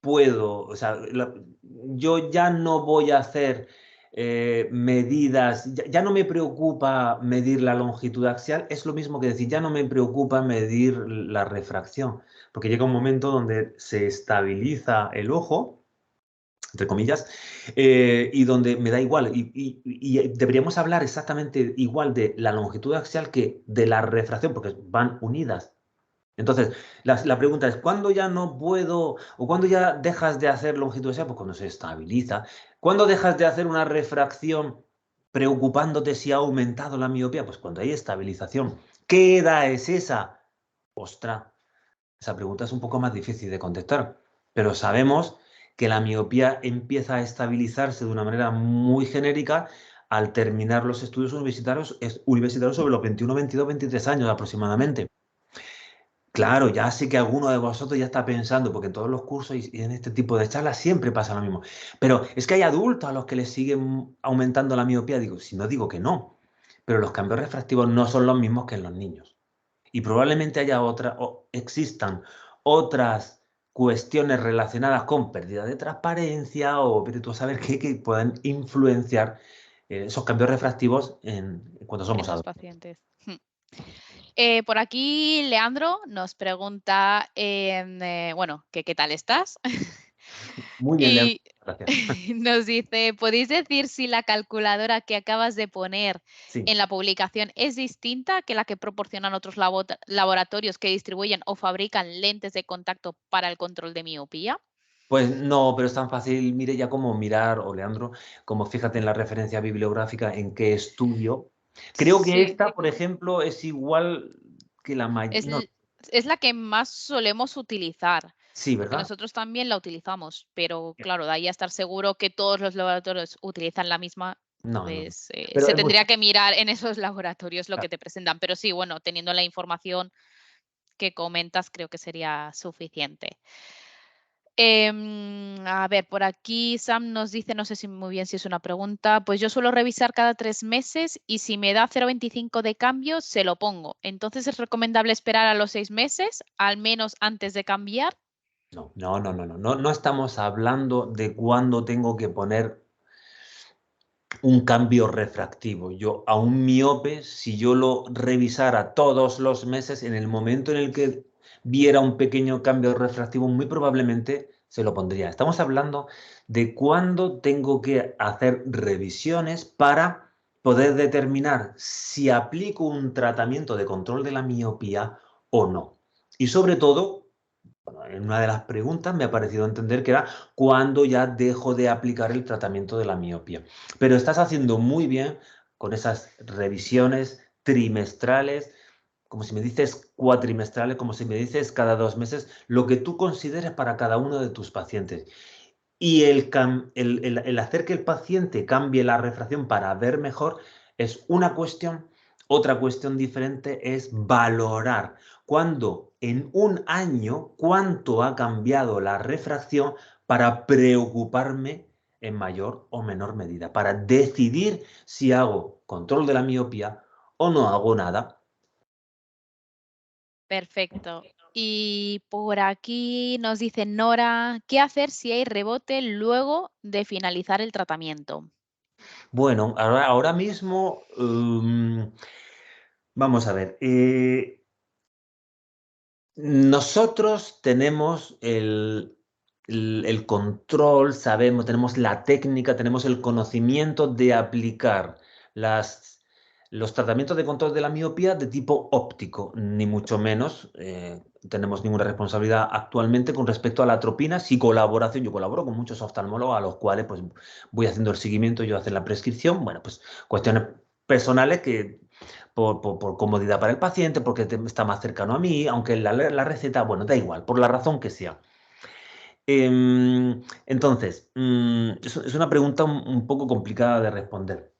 puedo, o sea, yo ya no voy a hacer medidas, ya no me preocupa medir la longitud axial, es lo mismo que decir, ya no me preocupa medir la refracción, porque llega un momento donde se estabiliza el ojo, entre comillas, y donde me da igual, y deberíamos hablar exactamente igual de la longitud axial que de la refracción, porque van unidas. Entonces, la pregunta es, ¿cuándo ya no puedo o cuándo ya dejas de hacer longitud axial? Pues cuando se estabiliza. ¿Cuándo dejas de hacer una refracción preocupándote si ha aumentado la miopía? Pues cuando hay estabilización. ¿Qué edad es esa? Ostras, esa pregunta es un poco más difícil de contestar, pero sabemos que la miopía empieza a estabilizarse de una manera muy genérica al terminar los estudios universitarios sobre los 21, 22, 23 años aproximadamente. Claro, ya sé que alguno de vosotros ya está pensando, porque en todos los cursos y en este tipo de charlas siempre pasa lo mismo. Pero es que hay adultos a los que les siguen aumentando la miopía. Digo, si no digo que no, pero los cambios refractivos no son los mismos que en los niños. Y probablemente haya o existan otras cuestiones relacionadas con pérdida de transparencia o vete tú a saber qué que puedan influenciar esos cambios refractivos cuando En somos los adultos. pacientes. Por aquí Leandro nos pregunta, bueno, que qué tal estás. Muy bien, Leandro. Y Gracias. nos dice, ¿podéis decir si la calculadora que acabas de poner Sí. en la publicación es distinta que la que proporcionan otros laboratorios que distribuyen o fabrican lentes de contacto para el control de miopía? Pues no, pero es tan fácil, mire, ya como mirar, o Leandro, como fíjate en la referencia bibliográfica en qué estudio. Creo que Sí, esta, por ejemplo, es igual que la mayor. es, No, es la que más solemos utilizar. sí, Porque ¿verdad? nosotros también la utilizamos, pero claro, de ahí a estar seguro que todos los laboratorios utilizan la misma, No, no, no. pues Pero se es muy tendría que mirar en esos laboratorios lo claro. que te presentan. Pero sí, bueno, teniendo la información que comentas, creo que sería suficiente. A ver, por aquí Sam nos dice, no sé si muy bien si es una pregunta, pues yo suelo revisar cada 3 meses y si me da 0,25 de cambio, se lo pongo. Entonces, ¿es recomendable esperar a los 6 meses, al menos antes de cambiar? No, no, no, no, no, no, no estamos hablando de cuándo tengo que poner un cambio refractivo. Yo a un miope, si yo lo revisara todos los meses, en el momento en el que viera un pequeño cambio refractivo, muy probablemente se lo pondría. Estamos hablando de cuándo tengo que hacer revisiones para poder determinar si aplico un tratamiento de control de la miopía o no. Y sobre todo, bueno, en una de las preguntas me ha parecido entender que era cuándo ya dejo de aplicar el tratamiento de la miopía. Pero estás haciendo muy bien con esas revisiones trimestrales, como si me dices cuatrimestrales, como si me dices cada 2 meses, lo que tú consideres para cada uno de tus pacientes. Y el hacer que el paciente cambie la refracción para ver mejor es una cuestión. Otra cuestión diferente es valorar cuándo en un año cuánto ha cambiado la refracción para preocuparme en mayor o menor medida, para decidir si hago control de la miopía o no hago nada. Perfecto. Y por aquí nos dice Nora, ¿qué hacer si hay rebote luego de finalizar el tratamiento? Bueno, ahora mismo, vamos a ver. Nosotros tenemos el control, sabemos, tenemos la técnica, tenemos el conocimiento de aplicar los tratamientos de control de la miopía de tipo óptico, ni mucho menos. Tenemos ninguna responsabilidad actualmente con respecto a la atropina. Sí colaboración, yo colaboro con muchos oftalmólogos a los cuales pues, voy haciendo el seguimiento, yo hacer la prescripción. Bueno, pues cuestiones personales que por comodidad para el paciente, porque está más cercano a mí, aunque la receta, bueno, da igual, por la razón que sea. Entonces, es una pregunta un poco complicada de responder.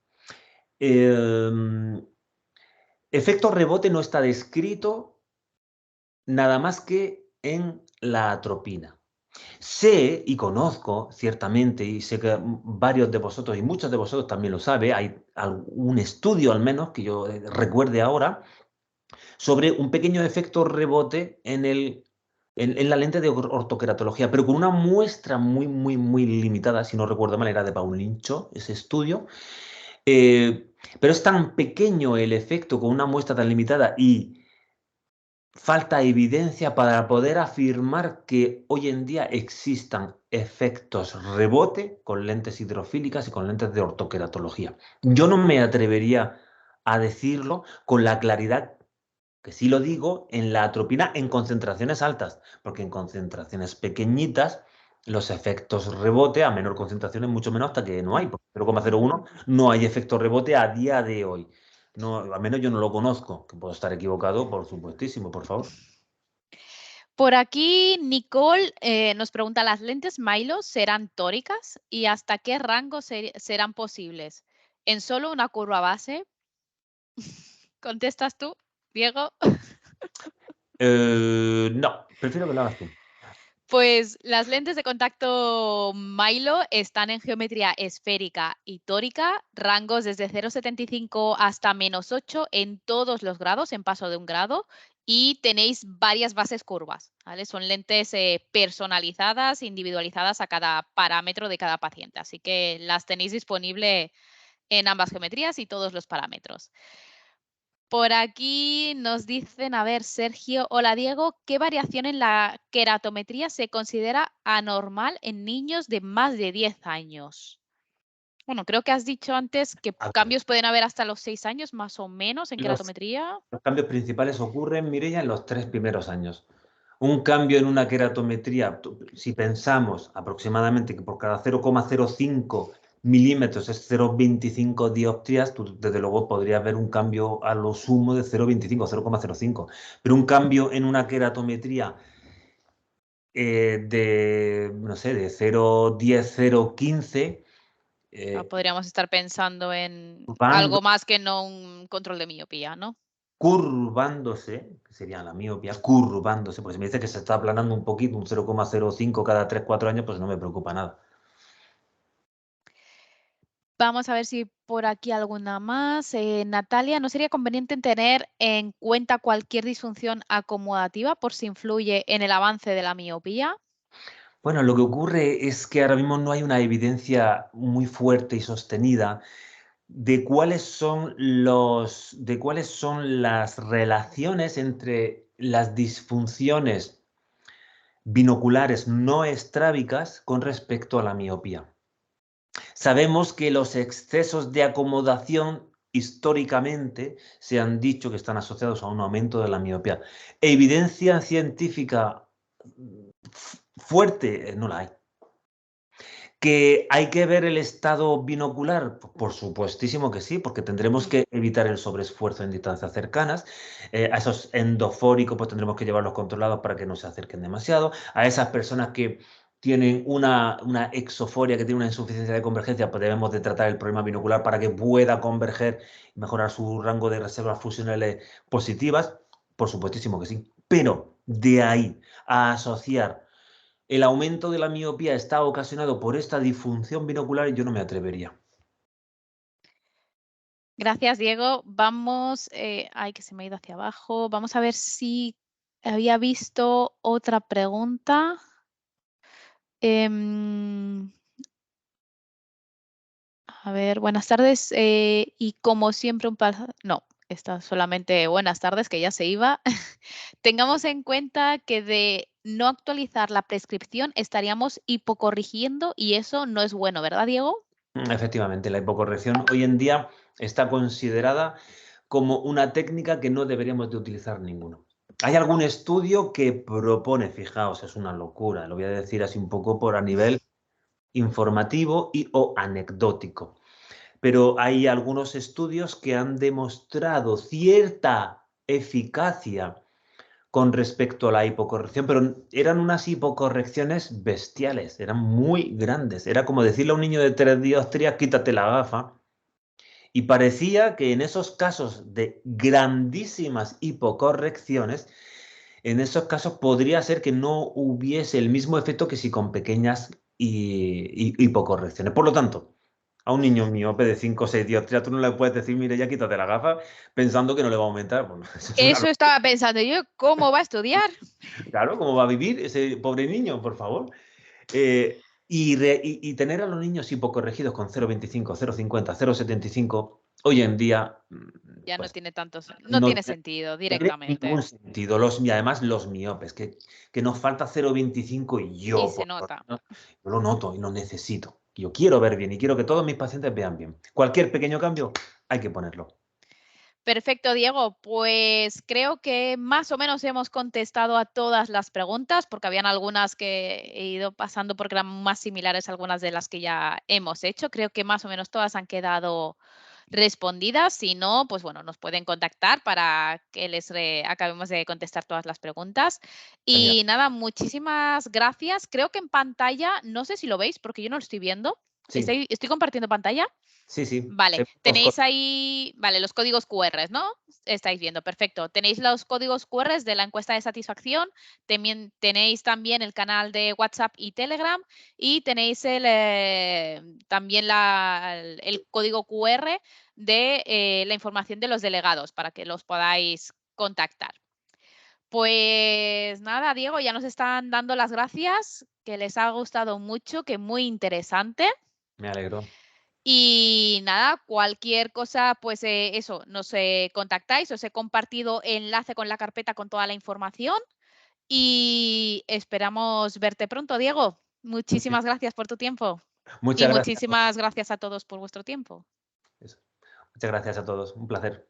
Efecto rebote no está descrito nada más que en la atropina. Sé y conozco ciertamente, y sé que varios de vosotros y muchos de vosotros también lo saben, hay algún estudio al menos que yo recuerde ahora, sobre un pequeño efecto rebote en la lente de ortoqueratología, pero con una muestra muy limitada, si no recuerdo mal, era de Paulincho, ese estudio. Pero es tan pequeño el efecto con una muestra tan limitada y falta evidencia para poder afirmar que hoy en día existan efectos rebote con lentes hidrofílicas y con lentes de ortoqueratología. Yo no me atrevería a decirlo con la claridad que sí lo digo en la atropina en concentraciones altas, porque en concentraciones pequeñitas los efectos rebote a menor concentración es mucho menos hasta que no hay. Por 0,01 no hay efecto rebote a día de hoy. No, al menos yo no lo conozco, que puedo estar equivocado, por supuestísimo, por favor. Por aquí Nicole nos pregunta, ¿las lentes Milo serán tóricas y hasta qué rango serán posibles? ¿En solo una curva base? ¿Contestas tú, Diego? No, prefiero que lo hagas tú. Pues las lentes de contacto Milo están en geometría esférica y tórica, rangos desde 0,75 hasta -8 en todos los grados, en paso de un grado, y tenéis varias bases curvas, ¿vale? Son lentes personalizadas, individualizadas a cada parámetro de cada paciente, así que las tenéis disponible en ambas geometrías y todos los parámetros. Por aquí nos dicen, a ver, Sergio, hola Diego, ¿qué variación en la queratometría se considera anormal en niños de más de 10 años? Bueno, creo que has dicho antes que A ver, cambios pueden haber hasta los 6 años, más o menos, en los, queratometría. los cambios principales ocurren, Mireia, en los 3 primeros años. Un cambio en una queratometría, si pensamos aproximadamente que por cada 0,05 milímetros es 0,25 dioptrías, tú desde luego podrías ver un cambio a lo sumo de 0,25, 0,05. Pero un cambio en una queratometría no sé, de 0,10, 0,15, Podríamos estar pensando en curvando, algo más que no un control de miopía, ¿no? curvándose, que sería la miopía, curvándose, porque si me dice que se está aplanando un poquito, un 0,05 cada 3, 4 años, pues no me preocupa nada. Vamos a ver si por aquí alguna más. Natalia, ¿no sería conveniente tener en cuenta cualquier disfunción acomodativa por si influye en el avance de la miopía? Bueno, lo que ocurre es que ahora mismo no hay una evidencia muy fuerte y sostenida de de cuáles son las relaciones entre las disfunciones binoculares no estrábicas con respecto a la miopía. Sabemos que los excesos de acomodación históricamente se han dicho que están asociados a un aumento de la miopía. Evidencia científica fuerte, no la hay. ¿Que hay que ver el estado binocular? Por supuestísimo que sí, porque tendremos que evitar el sobreesfuerzo en distancias cercanas. A esos endofóricos pues tendremos que llevarlos controlados para que no se acerquen demasiado. A esas personas que tienen una exoforia, que tiene una insuficiencia de convergencia, pues debemos de tratar el problema binocular para que pueda converger y mejorar su rango de reservas fusionales positivas. Por supuestísimo que sí. Pero de ahí a asociar el aumento de la miopía está ocasionado por esta disfunción binocular, yo no me atrevería. Gracias, Diego. Vamos, ay, que se me ha ido hacia abajo. Vamos a ver si había visto otra pregunta. A ver, buenas tardes. Y como siempre, no, está solamente buenas tardes, que ya se iba. Tengamos en cuenta que de no actualizar la prescripción estaríamos hipocorrigiendo y eso no es bueno, ¿verdad, Diego? Efectivamente, la hipocorrección hoy en día está considerada como una técnica que no deberíamos de utilizar ninguno. Hay algún estudio que propone, fijaos, es una locura, lo voy a decir así un poco por a nivel informativo y o anecdótico, pero hay algunos estudios que han demostrado cierta eficacia con respecto a la hipocorrección, pero eran unas hipocorrecciones bestiales, eran muy grandes. Era como decirle a un niño de 3 dioptrías, quítate la gafa. Y parecía que en esos casos de grandísimas hipocorrecciones, en esos casos podría ser que no hubiese el mismo efecto que si con pequeñas hipocorrecciones. Por lo tanto, a un niño miope de 5 o 6 dioptrías, tú no le puedes decir, mire, ya quítate la gafa, pensando que no le va a aumentar. Bueno, eso es una Eso estaba pensando yo, ¿cómo va a estudiar? Claro, ¿cómo va a vivir ese pobre niño, por favor? Y tener a los niños hipocorregidos con 0,25, 0,50, 0,75, hoy en día, Ya no pues tiene no no tiene tiene sentido ningún directamente. sentido. Y además los miopes, que nos falta 0,25 y Y yo, se nota. yo lo noto y lo necesito. Yo quiero ver bien y quiero que todos mis pacientes vean bien. Cualquier pequeño cambio hay que ponerlo. Perfecto, Diego. Pues creo que más o menos hemos contestado a todas las preguntas, porque habían algunas que he ido pasando porque eran más similares a algunas de las que ya hemos hecho. Creo que más o menos todas han quedado respondidas. Si no, pues bueno, nos pueden contactar para que acabemos de contestar todas las preguntas. Genial. Y nada, muchísimas gracias. Creo que en pantalla, no sé si lo veis porque yo no lo estoy viendo. Sí, Estoy compartiendo pantalla. sí, sí. Vale, tenéis ahí, vale, los códigos QR, ¿no? Estáis viendo, perfecto. Tenéis los códigos QR de la encuesta de satisfacción, tenéis también el canal de WhatsApp y Telegram y tenéis también el código QR de la información de los delegados para que los podáis contactar. Pues nada, Diego, ya nos están dando las gracias, que les ha gustado mucho, que muy interesante. Me alegro. Y nada, cualquier cosa, pues eso, nos contactáis, os he compartido enlace con la carpeta con toda la información y esperamos verte pronto, Diego. Muchísimas gracias por tu tiempo y Muchas gracias. muchísimas gracias a todos por vuestro tiempo. Eso. Muchas gracias a todos. Un placer.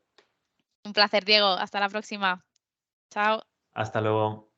Un placer, Diego. Hasta la próxima. Chao. Hasta luego.